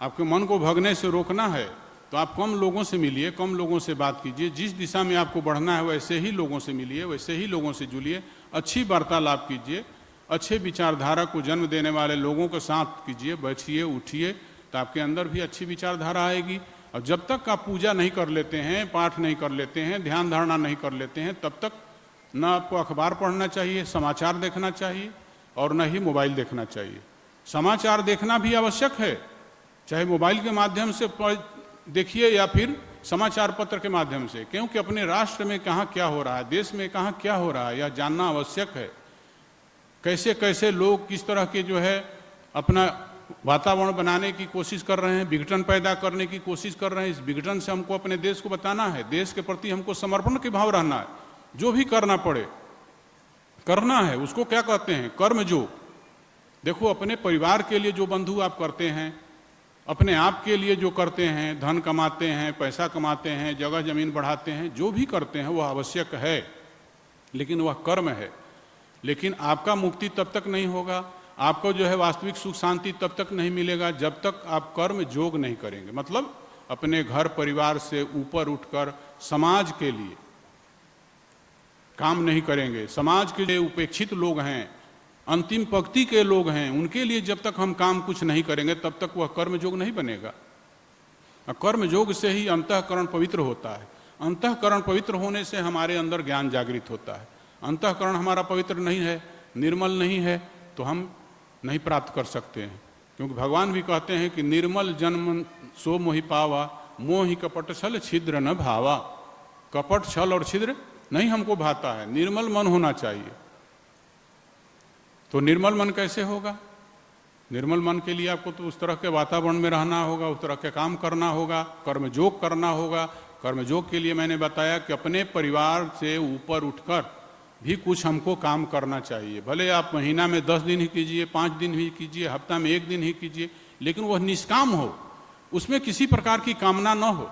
आपके मन को भगने से रोकना है, तो आप कम लोगों से मिलिए, कम लोगों से बात कीजिए। जिस दिशा में आपको बढ़ना है वैसे ही लोगों से मिलिए, वैसे ही लोगों से जुलिए, अच्छी वार्तालाप कीजिए, अच्छे विचारधारा को जन्म देने वाले लोगों के साथ कीजिए, बैठिए उठिए, तो आपके अंदर भी अच्छी विचारधारा आएगी। और जब तक आप पूजा नहीं कर लेते हैं, पाठ नहीं कर लेते हैं, ध्यान धारणा नहीं कर लेते हैं, तब तक न आपको अखबार पढ़ना चाहिए, समाचार देखना चाहिए, और न ही मोबाइल देखना चाहिए। समाचार देखना भी आवश्यक है, चाहे मोबाइल के माध्यम से देखिए या फिर समाचार पत्र के माध्यम से, क्योंकि अपने राष्ट्र में कहाँ क्या हो रहा है, देश में कहाँ क्या हो रहा है, यह जानना आवश्यक है। कैसे कैसे लोग किस तरह के जो है अपना वातावरण बनाने की कोशिश कर रहे हैं, विघटन पैदा करने की कोशिश कर रहे हैं। इस विघटन से हमको अपने देश को बताना है, देश के प्रति हमको समर्पण के भाव रहना है। जो भी करना पड़े करना है, उसको क्या कहते हैं, कर्मयोग। देखो, अपने परिवार के लिए जो बंधु आप करते हैं, अपने आप के लिए जो करते हैं, धन कमाते हैं, पैसा कमाते हैं, जगह जमीन बढ़ाते हैं, जो भी करते हैं वह आवश्यक है, लेकिन वह कर्म है। लेकिन आपका मुक्ति तब तक नहीं होगा, आपको जो है वास्तविक सुख शांति तब तक नहीं मिलेगा जब तक आप कर्म योग नहीं करेंगे। मतलब अपने घर परिवार से ऊपर उठकर समाज के लिए काम नहीं करेंगे। समाज के लिए उपेक्षित लोग हैं, अंतिम पंक्ति के लोग हैं, उनके लिए जब तक हम काम कुछ नहीं करेंगे तब तक वह कर्म योग नहीं बनेगा। कर्म योग से ही अंतःकरण पवित्र होता है। अंतःकरण पवित्र होने से हमारे अंदर ज्ञान जागृत होता है। अंतःकरण हमारा पवित्र नहीं है, निर्मल नहीं है, तो हम नहीं प्राप्त कर सकते हैं। क्योंकि भगवान भी कहते हैं कि निर्मल जन्म सो मोहि पावा, मोहि कपट छल छिद्र न भावा। कपट छल और छिद्र नहीं हमको भाता है, निर्मल मन होना चाहिए। तो निर्मल मन कैसे होगा? निर्मल मन के लिए आपको तो उस तरह के वातावरण में रहना होगा, उस तरह के काम करना होगा, कर्मयोग करना होगा। कर्मयोग के लिए मैंने बताया कि अपने परिवार से ऊपर उठकर भी कुछ हमको काम करना चाहिए। भले आप महीना में 10 दिन ही कीजिए, 5 दिन ही कीजिए, हफ्ता में 1 दिन ही कीजिए, लेकिन वह निष्काम हो, उसमें किसी प्रकार की कामना न हो,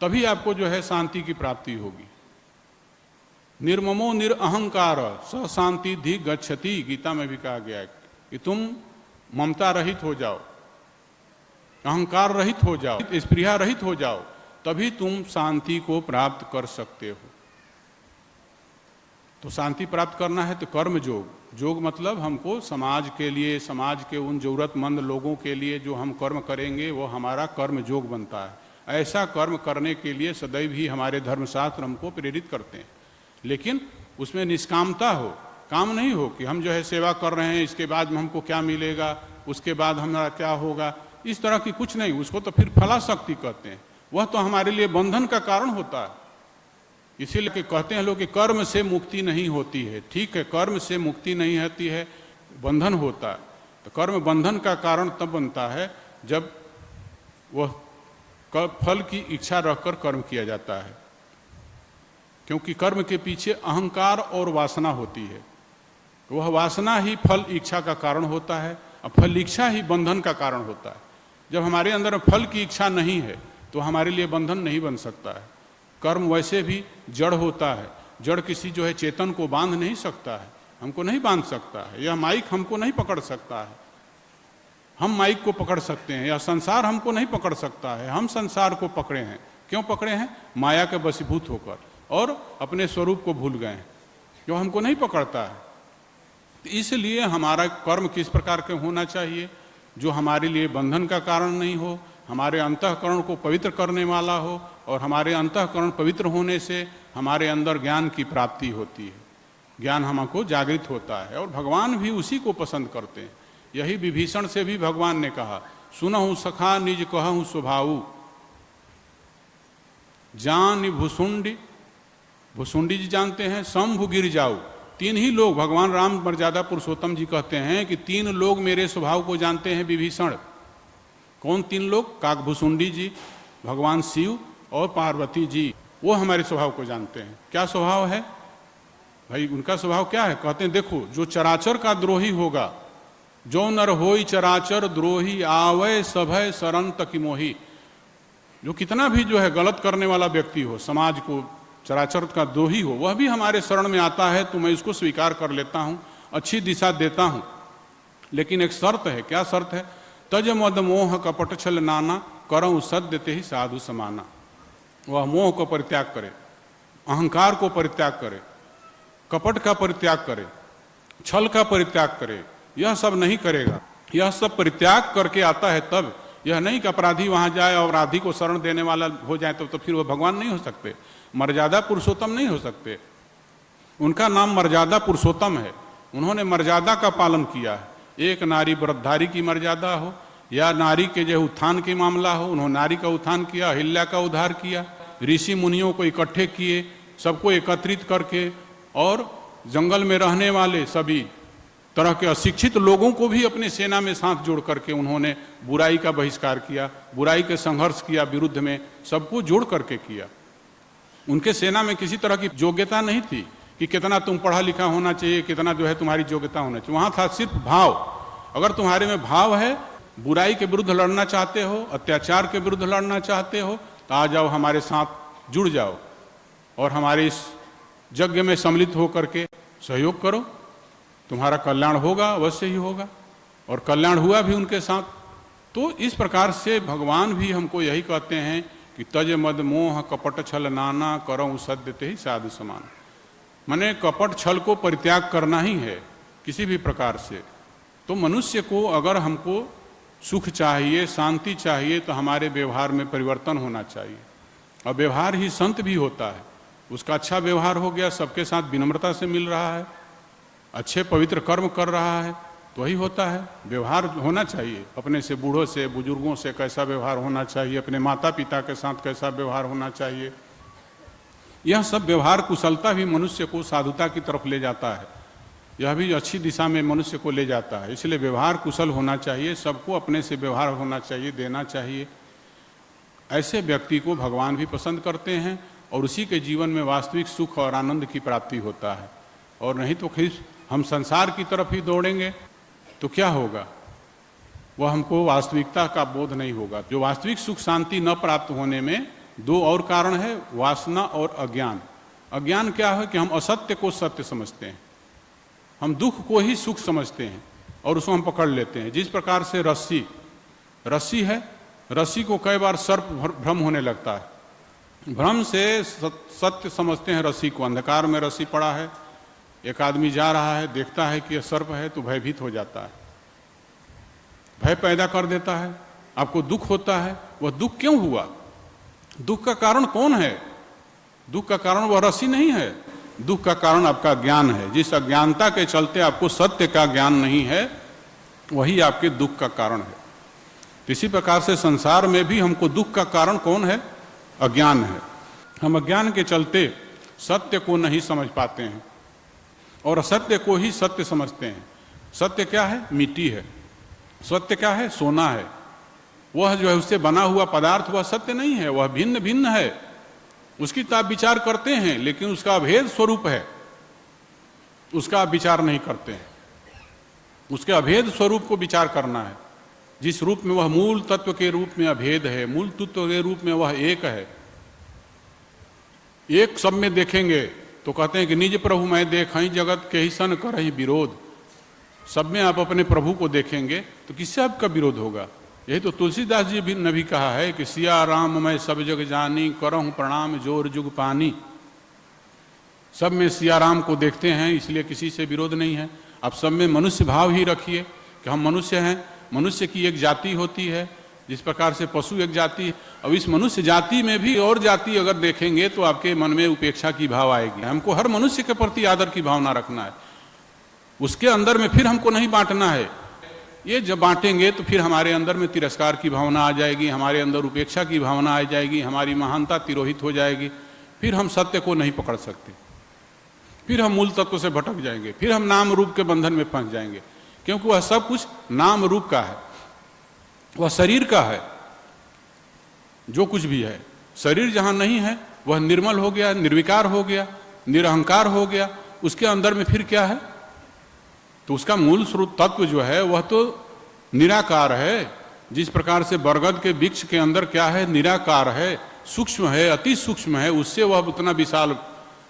तभी आपको जो है शांति की प्राप्ति होगी। निर्ममो निरअहंकार स शांति धी गच्छति, गीता में भी कहा गया है कि तुम ममता रहित हो जाओ, अहंकार रहित हो जाओ, स्पृहा रहित हो जाओ, तभी तुम शांति को प्राप्त कर सकते हो। तो शांति प्राप्त करना है तो कर्म योग। योग मतलब हमको समाज के लिए, समाज के उन जरूरतमंद लोगों के लिए जो हम कर्म करेंगे वो हमारा कर्म योग बनता है। ऐसा कर्म करने के लिए सदैव ही हमारे धर्मशास्त्र हमको प्रेरित करते हैं, लेकिन उसमें निष्कामता हो, काम नहीं हो कि हम जो है सेवा कर रहे हैं, इसके बाद हमको क्या मिलेगा, उसके बाद हमारा क्या होगा, इस तरह की कुछ नहीं। उसको तो फिर फलाशक्ति कहते हैं, वह तो हमारे लिए बंधन का कारण होता है। इसीलिए कहते हैं लोग कि कर्म से मुक्ति नहीं होती है। ठीक है, कर्म से मुक्ति नहीं होती है, बंधन होता है। तो कर्म बंधन का कारण तब बनता है जब वह फल की इच्छा रखकर कर्म किया जाता है, क्योंकि कर्म के पीछे अहंकार और वासना होती है। वह वासना ही फल इच्छा का कारण होता है, और फल इच्छा ही बंधन का कारण होता है। जब हमारे अंदर फल की इच्छा नहीं है तो हमारे लिए बंधन नहीं बन सकता है। कर्म वैसे भी जड़ होता है, जड़ किसी जो है चेतन को बांध नहीं सकता है, हमको नहीं बांध सकता है। यह माइक हमको नहीं पकड़ सकता है, हम माइक को पकड़ सकते हैं। यह संसार हमको नहीं पकड़ सकता है, हम संसार को पकड़े हैं। क्यों पकड़े हैं? माया के वशीभूत होकर, और अपने स्वरूप को भूल गए हैं, जो हमको नहीं पकड़ता है। तो इसलिए हमारा कर्म किस प्रकार के होना चाहिए? जो हमारे लिए बंधन का कारण नहीं हो, हमारे अंतःकरण को पवित्र करने वाला हो, और हमारे अंतःकरण पवित्र होने से हमारे अंदर ज्ञान की प्राप्ति होती है, ज्ञान हमको जागृत होता है, और भगवान भी उसी को पसंद करते हैं। यही विभीषण से भी भगवान ने कहा, सुनहु सखा निज कहूँ स्वभाऊ, जान भुसुंडी, भुसुंडी जी जानते हैं, शंभु गिर जाऊ। तीन ही लोग, भगवान राम मर्यादा पुरुषोत्तम जी कहते हैं कि तीन लोग मेरे स्वभाव को जानते हैं विभीषण। कौन तीन लोग? काकभुसुंडी जी, भगवान शिव और पार्वती जी, वो हमारे स्वभाव को जानते हैं। क्या स्वभाव है भाई? उनका स्वभाव क्या है? कहते हैं देखो, जो चराचर का द्रोही होगा, जो नर होई चराचर द्रोही, आवै सभय शरण तकी मोही। जो कितना भी जो है गलत करने वाला व्यक्ति हो, समाज को चराचर का द्रोही हो, वह भी हमारे शरण में आता है तो मैं इसको स्वीकार कर लेता हूँ, अच्छी दिशा देता हूँ। लेकिन एक शर्त है। क्या शर्त है? तज मद मोह कपट छल नाना, करऊँ सद्य ते ही साधु समाना। वह मोह को परित्याग करे, अहंकार को परित्याग करे, कपट का परित्याग करे, छल का परित्याग करे। यह सब नहीं करेगा। यह सब परित्याग करके आता है तब। यह नहीं कि अपराधी वहां जाए और अपराधी को शरण देने वाला हो जाए तो फिर वह भगवान नहीं हो सकते, मर्यादा पुरुषोत्तम नहीं हो सकते। उनका नाम मर्यादा पुरुषोत्तम है। उन्होंने मर्यादा का पालन किया है। एक नारी व्रतधारी की मर्यादा हो या नारी के जो उत्थान की मामला हो, उन्होंने नारी का उत्थान किया, अहिल्या का उद्धार किया, ऋषि मुनियों को इकट्ठे किए, सबको एकत्रित करके, और जंगल में रहने वाले सभी तरह के अशिक्षित लोगों को भी अपने सेना में साथ जोड़ करके उन्होंने बुराई का बहिष्कार किया, बुराई के संघर्ष किया, विरुद्ध में सबको जोड़ करके किया। उनके सेना में किसी तरह की योग्यता नहीं थी कि कितना तुम पढ़ा लिखा होना चाहिए, कितना जो है तुम्हारी योग्यता होना चाहिए। वहां था सिर्फ भाव। अगर तुम्हारे में भाव है, बुराई के विरुद्ध लड़ना चाहते हो, अत्याचार के विरुद्ध लड़ना चाहते हो, तो आ जाओ, हमारे साथ जुड़ जाओ और हमारे इस यज्ञ में सम्मिलित होकर के सहयोग करो। तुम्हारा कल्याण होगा, अवश्य ही होगा, और कल्याण हुआ भी उनके साथ। तो इस प्रकार से भगवान भी हमको यही कहते हैं कि तज मद मोह कपट छल नाना, करऊँ सद्य ते ही साधु समान। माने कपट छल को परित्याग करना ही है किसी भी प्रकार से। तो मनुष्य को अगर हमको सुख चाहिए, शांति चाहिए, तो हमारे व्यवहार में परिवर्तन होना चाहिए। और व्यवहार ही संत भी होता है। उसका अच्छा व्यवहार हो गया, सबके साथ विनम्रता से मिल रहा है, अच्छे पवित्र कर्म कर रहा है, तो वही होता है। व्यवहार होना चाहिए अपने से, बूढ़ों से, बुजुर्गों से कैसा व्यवहार होना चाहिए, अपने माता पिता के साथ कैसा व्यवहार होना चाहिए। यह सब व्यवहार कुशलता भी मनुष्य को साधुता की तरफ ले जाता है। यह भी अच्छी दिशा में मनुष्य को ले जाता है। इसलिए व्यवहार कुशल होना चाहिए, सबको अपने से व्यवहार होना चाहिए, देना चाहिए। ऐसे व्यक्ति को भगवान भी पसंद करते हैं, और उसी के जीवन में वास्तविक सुख और आनंद की प्राप्ति होता है। और नहीं तो फिर हम संसार की तरफ ही दौड़ेंगे तो क्या होगा? वह हमको वास्तविकता का बोध नहीं होगा। जो वास्तविक सुख शांति न प्राप्त होने में दो और कारण है, वासना और अज्ञान। अज्ञान क्या है कि हम असत्य को सत्य समझते हैं, हम दुख को ही सुख समझते हैं और उसको हम पकड़ लेते हैं। जिस प्रकार से रस्सी है, रस्सी को कई बार सर्प भ्रम होने लगता है। भ्रम से सत्य समझते हैं रस्सी को। अंधकार में रस्सी पड़ा है, एक आदमी जा रहा है, देखता है कि यह सर्प है तो भयभीत हो जाता है, भय पैदा कर देता है, आपको दुख होता है। वह दुख क्यों हुआ? दुख का कारण कौन है? दुख का कारण वह रस्सी नहीं है। दुख का कारण आपका ज्ञान है। जिस अज्ञानता के चलते आपको सत्य का ज्ञान नहीं है, वही आपके दुख का कारण है। इसी प्रकार से संसार में भी हमको दुख का कारण कौन है? अज्ञान है। हम अज्ञान के चलते सत्य को नहीं समझ पाते हैं और असत्य को ही सत्य समझते हैं। सत्य क्या है? मिट्टी है। सत्य क्या है? सोना है। वह जो है उससे बना हुआ पदार्थ वह सत्य नहीं है, वह भिन्न भिन्न है। उसकी तो आप विचार करते हैं, लेकिन उसका अभेद स्वरूप है, उसका आप विचार नहीं करते हैं। उसके अभेद स्वरूप को विचार करना है। जिस रूप में वह मूल तत्व के रूप में अभेद है, मूल तत्व के रूप में वह एक है। एक सब में देखेंगे तो कहते हैं कि निज प्रभु मैं देखहि जगत के ही सन करहि विरोध। सब में आप अपने प्रभु को देखेंगे तो किससे आपका विरोध होगा? यही तो तुलसीदास जी भी ने भी कहा है कि सिया राम मैं सब जग जानी, करहूं प्रणाम जोर जुग पानी। सब में सिया राम को देखते हैं, इसलिए किसी से विरोध नहीं है। आप सब में मनुष्य भाव ही रखिए कि हम मनुष्य हैं। मनुष्य की एक जाति होती है, जिस प्रकार से पशु एक जाति है। अब इस मनुष्य जाति में भी और जाति अगर देखेंगे तो आपके मन में उपेक्षा की भाव आएगी। हमको हर मनुष्य के प्रति आदर की भावना रखना है, उसके अंदर में फिर हमको नहीं बांटना है। ये जब बांटेंगे तो फिर हमारे अंदर में तिरस्कार की भावना आ जाएगी, हमारे अंदर उपेक्षा की भावना आ जाएगी, हमारी महानता तिरोहित हो जाएगी। फिर हम सत्य को नहीं पकड़ सकते, फिर हम मूल तत्व से भटक जाएंगे, फिर हम नाम रूप के बंधन में फंस जाएंगे। क्योंकि वह सब कुछ नाम रूप का है, वह शरीर का है। जो कुछ भी है, शरीर जहां नहीं है वह निर्मल हो गया, निर्विकार हो गया, निरहंकार हो गया। उसके अंदर में फिर क्या है? तो उसका मूल स्रोत तत्व जो है वह तो निराकार है। जिस प्रकार से बरगद के वृक्ष के अंदर क्या है? निराकार है, सूक्ष्म है, अति सूक्ष्म है। उससे वह उतना विशाल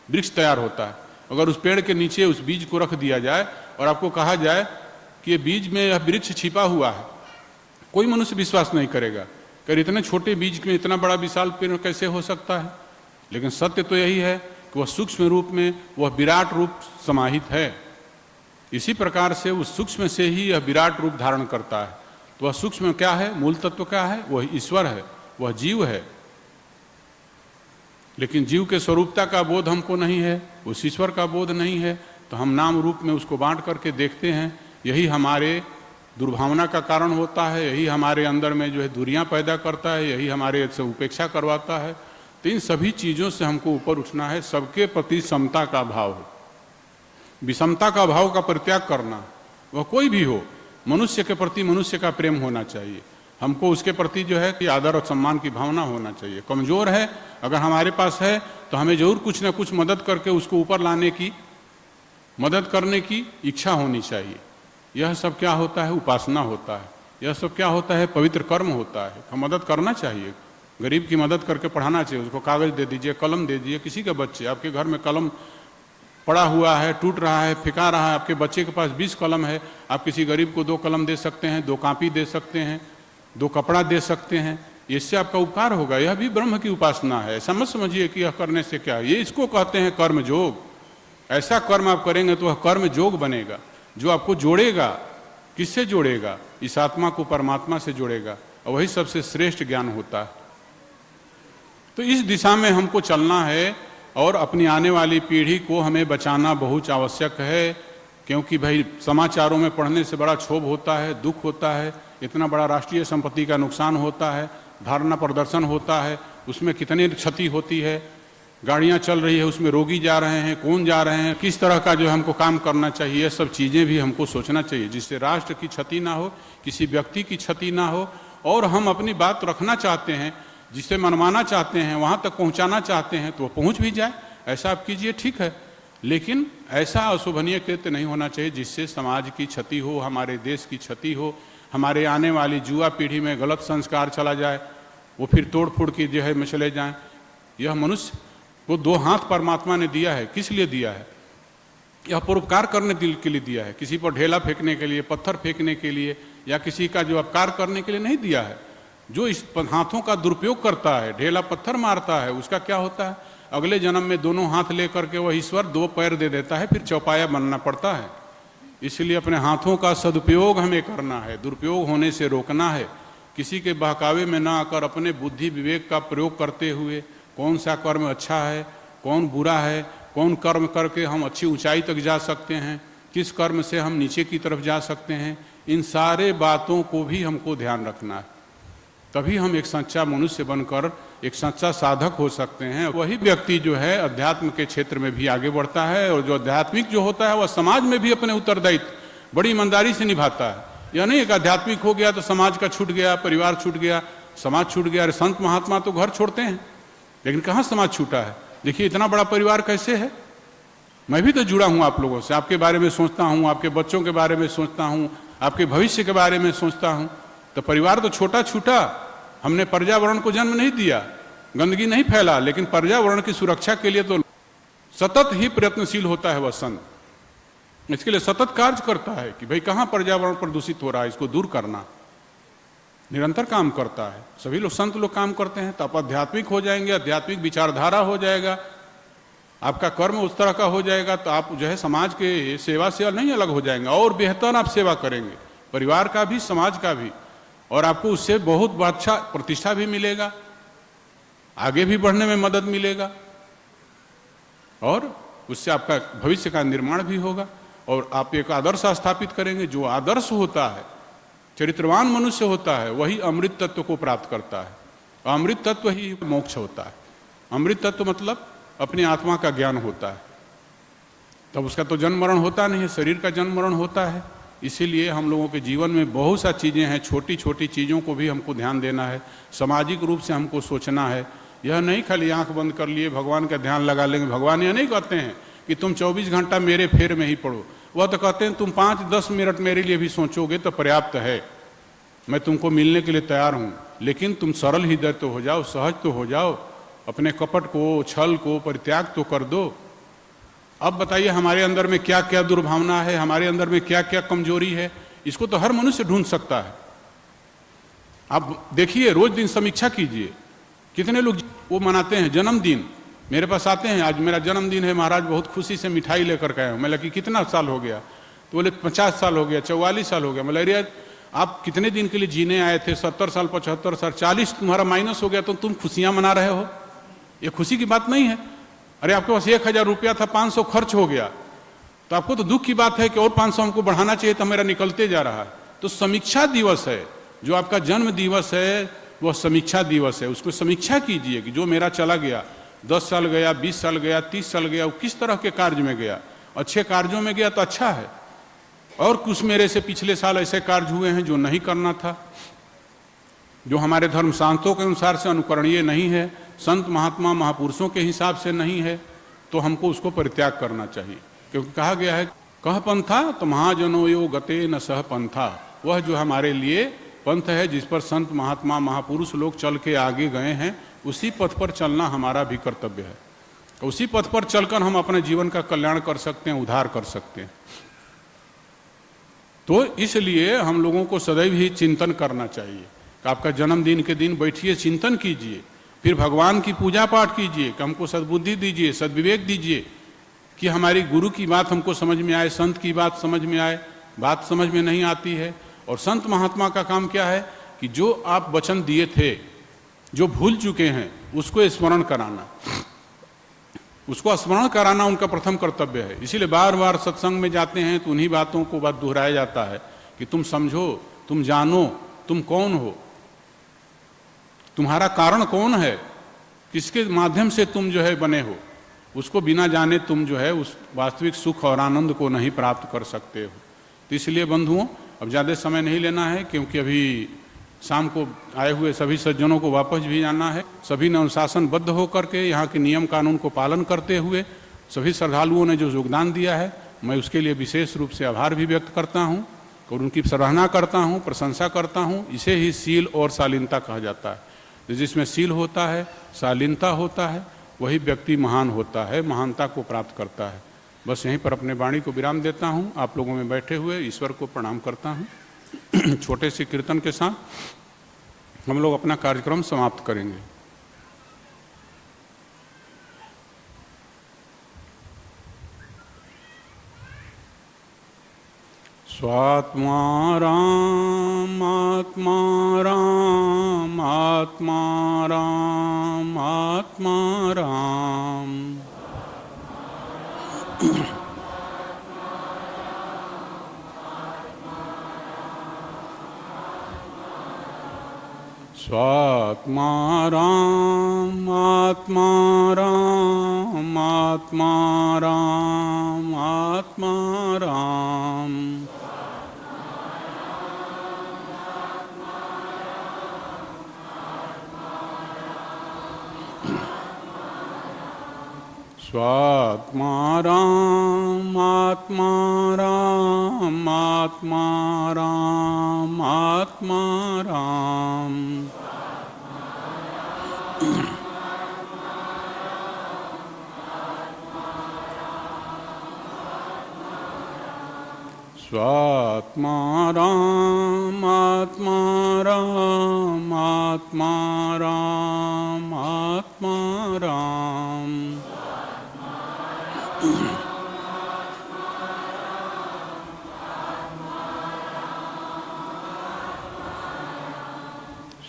वृक्ष तैयार होता है। अगर उस पेड़ के नीचे उस बीज को रख दिया जाए और आपको कहा जाए कि ये बीज में यह वृक्ष छिपा हुआ है, कोई मनुष्य विश्वास नहीं करेगा कि इतने छोटे बीज में इतना बड़ा विशाल पेड़ कैसे हो सकता है। लेकिन सत्य तो यही है कि वह सूक्ष्म रूप में वह विराट रूप समाहित है। इसी प्रकार से उस सूक्ष्म से ही यह विराट रूप धारण करता है। तो वह सूक्ष्म क्या है? मूल तत्व क्या है? वह ईश्वर है, वह जीव है। लेकिन जीव के स्वरूपता का बोध हमको नहीं है, उस ईश्वर का बोध नहीं है, तो हम नाम रूप में उसको बांट करके देखते हैं। यही हमारे दुर्भावना का कारण होता है, यही हमारे अंदर में जो है दूरियां पैदा करता है, यही हमारे से उपेक्षा करवाता है। तो इन सभी चीज़ों से हमको ऊपर उठना है। सबके प्रति समता का भाव हो, विषमता का भाव का परित्याग करना। वह कोई भी हो, मनुष्य के प्रति मनुष्य का प्रेम होना चाहिए। हमको उसके प्रति जो है कि आदर और सम्मान की भावना होना चाहिए। कमजोर है, अगर हमारे पास है तो हमें जरूर कुछ ना कुछ मदद करके उसको ऊपर लाने की, मदद करने की इच्छा होनी चाहिए। यह सब क्या होता है? उपासना होता है। यह सब क्या होता है? पवित्र कर्म होता है। हम मदद करना चाहिए, गरीब की मदद करके पढ़ाना चाहिए। उसको कागज दे दीजिए, कलम दे दीजिए। किसी के बच्चे, आपके घर में कलम पड़ा हुआ है, टूट रहा है, फेंका रहा है, आपके बच्चे के पास 20 कलम है, आप किसी गरीब को 2 कलम दे सकते हैं, 2 कापी दे सकते हैं, 2 कपड़ा दे सकते हैं। इससे आपका उपकार होगा। यह भी ब्रह्म की उपासना है। ऐसा मत समझिए कि यह करने से क्या है। ये इसको कहते हैं कर्म जोग। ऐसा कर्म आप करेंगे तो वह कर्म जोग बनेगा, जो आपको जोड़ेगा। किससे जोड़ेगा? इस आत्मा को परमात्मा से जोड़ेगा, और वही सबसे श्रेष्ठ ज्ञान होता है। तो इस दिशा में हमको चलना है, और अपनी आने वाली पीढ़ी को हमें बचाना बहुत आवश्यक है। क्योंकि भाई समाचारों में पढ़ने से बड़ा क्षोभ होता है, दुख होता है, इतना बड़ा राष्ट्रीय संपत्ति का नुकसान होता है, धारणा प्रदर्शन होता है, उसमें कितनी क्षति होती है, गाड़ियां चल रही है उसमें रोगी जा रहे हैं, कौन जा रहे हैं, किस तरह का जो हमको काम करना चाहिए, ये सब चीज़ें भी हमको सोचना चाहिए, जिससे राष्ट्र की क्षति ना हो, किसी व्यक्ति की क्षति ना हो। और हम अपनी बात रखना चाहते हैं, जिसे मनवाना चाहते हैं, वहाँ तक पहुँचाना चाहते हैं, तो वो पहुँच भी जाए। ऐसा आप कीजिए, ठीक है। लेकिन ऐसा अशोभनीय कृत्य नहीं होना चाहिए जिससे समाज की क्षति हो, हमारे देश की क्षति हो, हमारे आने वाली युवा पीढ़ी में गलत संस्कार चला जाए, वो फिर तोड़ फोड़ की जो है में चले जाएं। यह मनुष्य को 2 हाथ परमात्मा ने दिया है। किस लिए दिया है? यह परोपकार करने के लिए दिया है। किसी पर ढेला फेंकने के लिए, पत्थर फेंकने के लिए, या किसी का जो अपकार करने के लिए नहीं दिया है। जो इस हाथों का दुरुपयोग करता है, ढेला पत्थर मारता है, उसका क्या होता है? अगले जन्म में दोनों हाथ लेकर के वह ईश्वर 2 पैर दे देता है, फिर चौपाया बनना पड़ता है। इसलिए अपने हाथों का सदुपयोग हमें करना है, दुरुपयोग होने से रोकना है। किसी के बहकावे में ना आकर अपने बुद्धि विवेक का प्रयोग करते हुए कौन सा कर्म अच्छा है, कौन बुरा है, कौन कर्म करके हम अच्छी ऊंचाई तक जा सकते हैं, किस कर्म से हम नीचे की तरफ जा सकते हैं, इन सारे बातों को भी हमको ध्यान रखना है। तभी हम एक सच्चा मनुष्य बनकर एक सच्चा साधक हो सकते हैं। वही व्यक्ति जो है अध्यात्म के क्षेत्र में भी आगे बढ़ता है, और जो आध्यात्मिक जो होता है वह समाज में भी अपने उत्तरदायित्व बड़ी ईमानदारी से निभाता है। यह नहीं एक आध्यात्मिक हो गया तो समाज का छूट गया, परिवार छूट गया, समाज छूट गया। अरे संत महात्मा तो घर छोड़ते हैं, लेकिन कहाँ समाज छूटा है? देखिए इतना बड़ा परिवार कैसे है। मैं भी तो जुड़ा हूँ आप लोगों से, आपके बारे में सोचता हूँ, आपके बच्चों के बारे में सोचता हूँ, आपके भविष्य के बारे में सोचता हूँ। तो परिवार तो छोटा छूटा। हमने पर्यावरण को जन्म नहीं दिया, गंदगी नहीं फैला, लेकिन पर्यावरण की सुरक्षा के लिए तो सतत ही प्रयत्नशील होता है वह संत। इसके लिए सतत कार्य करता है कि भाई कहाँ पर्यावरण प्रदूषित हो रहा है, इसको दूर करना। निरंतर काम करता है। सभी लोग संत लोग काम करते हैं, तो आप आध्यात्मिक हो जाएंगे, आध्यात्मिक विचारधारा हो जाएगा, आपका कर्म उस तरह का हो जाएगा, तो आप जो है समाज के सेवा से नहीं अलग हो जाएंगे, और बेहतर आप सेवा करेंगे, परिवार का भी समाज का भी, और आपको उससे बहुत अच्छा प्रतिष्ठा भी मिलेगा, आगे भी बढ़ने में मदद मिलेगा, और उससे आपका भविष्य का निर्माण भी होगा, और आप एक आदर्श स्थापित करेंगे। जो आदर्श होता है, चरित्रवान मनुष्य होता है, वही अमृत तत्व को प्राप्त करता है। अमृत तत्व ही मोक्ष होता है। अमृत तत्व मतलब अपनी आत्मा का ज्ञान होता है, तब उसका तो जन्म मरण होता नहीं है, शरीर का जन्म मरण होता है। इसीलिए हम लोगों के जीवन में बहुत सा चीज़ें हैं, छोटी छोटी चीज़ों को भी हमको ध्यान देना है, सामाजिक रूप से हमको सोचना है। यह नहीं खाली आंख बंद कर लिए भगवान का ध्यान लगा लेंगे। भगवान यह नहीं कहते हैं कि तुम 24 घंटा मेरे फेर में ही पढ़ो, वह तो कहते हैं तुम 5-10 मिनट मेरे लिए भी सोचोगे तो पर्याप्त है, मैं तुमको मिलने के लिए तैयार हूँ, लेकिन तुम सरल हृदय तो हो जाओ, सहज तो हो जाओ, अपने कपट को, छल को परित्याग तो कर दो। अब बताइए हमारे अंदर में क्या क्या दुर्भावना है, हमारे अंदर में क्या क्या कमजोरी है, इसको तो हर मनुष्य ढूंढ सकता है। आप देखिए, रोज दिन समीक्षा कीजिए, कितने लोग वो मनाते हैं जन्मदिन, मेरे पास आते हैं, आज मेरा जन्मदिन है महाराज, बहुत खुशी से मिठाई लेकर के आया हूँ। मैं लगी कितना साल हो गया, तो बोले 50 साल हो गया, 44 साल हो गया। मैं लग आप कितने दिन के लिए जीने आए थे, 70 साल, 75 साल, 40 तुम्हारा माइनस हो गया, तो तुम खुशियां मना रहे हो, ये खुशी की बात नहीं है। अरे आपके पास 1000 रुपया था, 500 खर्च हो गया, तो आपको तो दुख की बात है कि और 500 हमको बढ़ाना चाहिए, तो मेरा निकलते जा रहा है। तो समीक्षा दिवस है, जो आपका जन्म दिवस है वह समीक्षा दिवस है। उसको समीक्षा कीजिए कि जो मेरा चला गया, 10 साल गया, 20 साल गया, 30 साल गया, वो किस तरह के कार्य में गया। अच्छे कार्यों में गया तो अच्छा है, और कुछ मेरे से पिछले साल ऐसे कार्य हुए हैं जो नहीं करना था, जो हमारे धर्म शास्त्रों के अनुसार से अनुकरणीय नहीं है, संत महात्मा महापुरुषों के हिसाब से नहीं है, तो हमको उसको परित्याग करना चाहिए। क्योंकि कहा गया है, कह पंथा तो महाजनो यो गते न सह पंथा, वह जो हमारे लिए पंथ है, जिस पर संत महात्मा महापुरुष लोग चल के आगे गए हैं, उसी पथ पर चलना हमारा भी कर्तव्य है। उसी पथ पर चलकर हम अपने जीवन का कल्याण कर सकते हैं, उद्धार कर सकते हैं। तो इसलिए हम लोगों को सदैव ही चिंतन करना चाहिए कि आपका जन्मदिन के दिन बैठिए, चिंतन कीजिए, फिर भगवान की पूजा पाठ कीजिए कि हमको सद्बुद्धि दीजिए, सद्विवेक दीजिए, कि हमारी गुरु की बात हमको समझ में आए, संत की बात समझ में आए। बात समझ में नहीं आती है। और संत महात्मा का काम क्या है कि जो आप वचन दिए थे, जो भूल चुके हैं, उसको स्मरण कराना, उसको स्मरण कराना उनका प्रथम कर्तव्य है। इसीलिए बार बार सत्संग में जाते हैं तो उन्हीं बातों को बात दोहराया जाता है कि तुम समझो, तुम जानो, तुम कौन हो, तुम्हारा कारण कौन है, किसके माध्यम से तुम जो है बने हो। उसको बिना जाने तुम जो है उस वास्तविक सुख और आनंद को नहीं प्राप्त कर सकते हो। तो इसलिए बंधुओं, अब ज़्यादा समय नहीं लेना है, क्योंकि अभी शाम को आए हुए सभी सज्जनों को वापस भी जाना है। सभी ने अनुशासनबद्ध होकर के यहाँ के नियम कानून को पालन करते हुए सभी श्रद्धालुओं ने जो योगदान दिया है, मैं उसके लिए विशेष रूप से आभार भी व्यक्त करता हूँ और उनकी सराहना करता हूँ, प्रशंसा करता हूँ। इसे ही शील और शालीनता कहा जाता है। जिसमें शील होता है, शालीनता होता है, वही व्यक्ति महान होता है, महानता को प्राप्त करता है। बस यहीं पर अपने वाणी को विराम देता हूँ। आप लोगों में बैठे हुए ईश्वर को प्रणाम करता हूँ। छोटे से कीर्तन के साथ हम लोग अपना कार्यक्रम समाप्त करेंगे। स्वात्मा राम आत्मा राम आत्मा राम आत्मा राम। स्वात्मा राम आत्मा राम आत्मा राम आत्मा राम। स्वात्मा राम आत्मा राम आत्मा राम आत्मा राम। स्वात्मा राम आत्मा राम आत्मा राम आत्मा राम।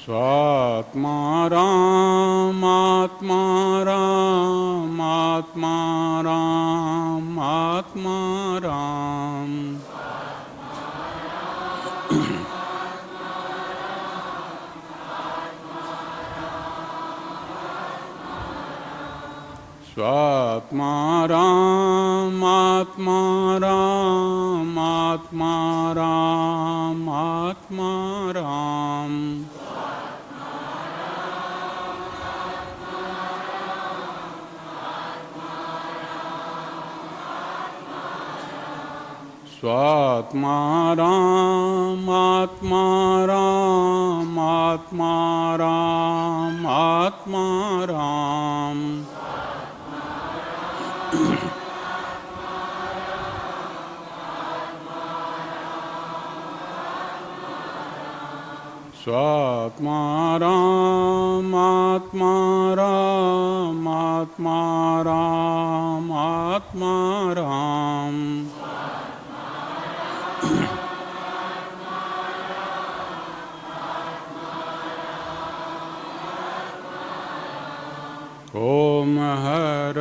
स्वात्मा राम आत्मा राम आत्मा राम आत्मा राम। स्वात्मा राम आत्मा राम आत्मा राम आत्मा राम। स्वात्मा राम आत्मा राम आत्मा राम आत्मा राम। स्वात्मा राम आत्मा राम आत्मा राम आत्मा राम। ओम हर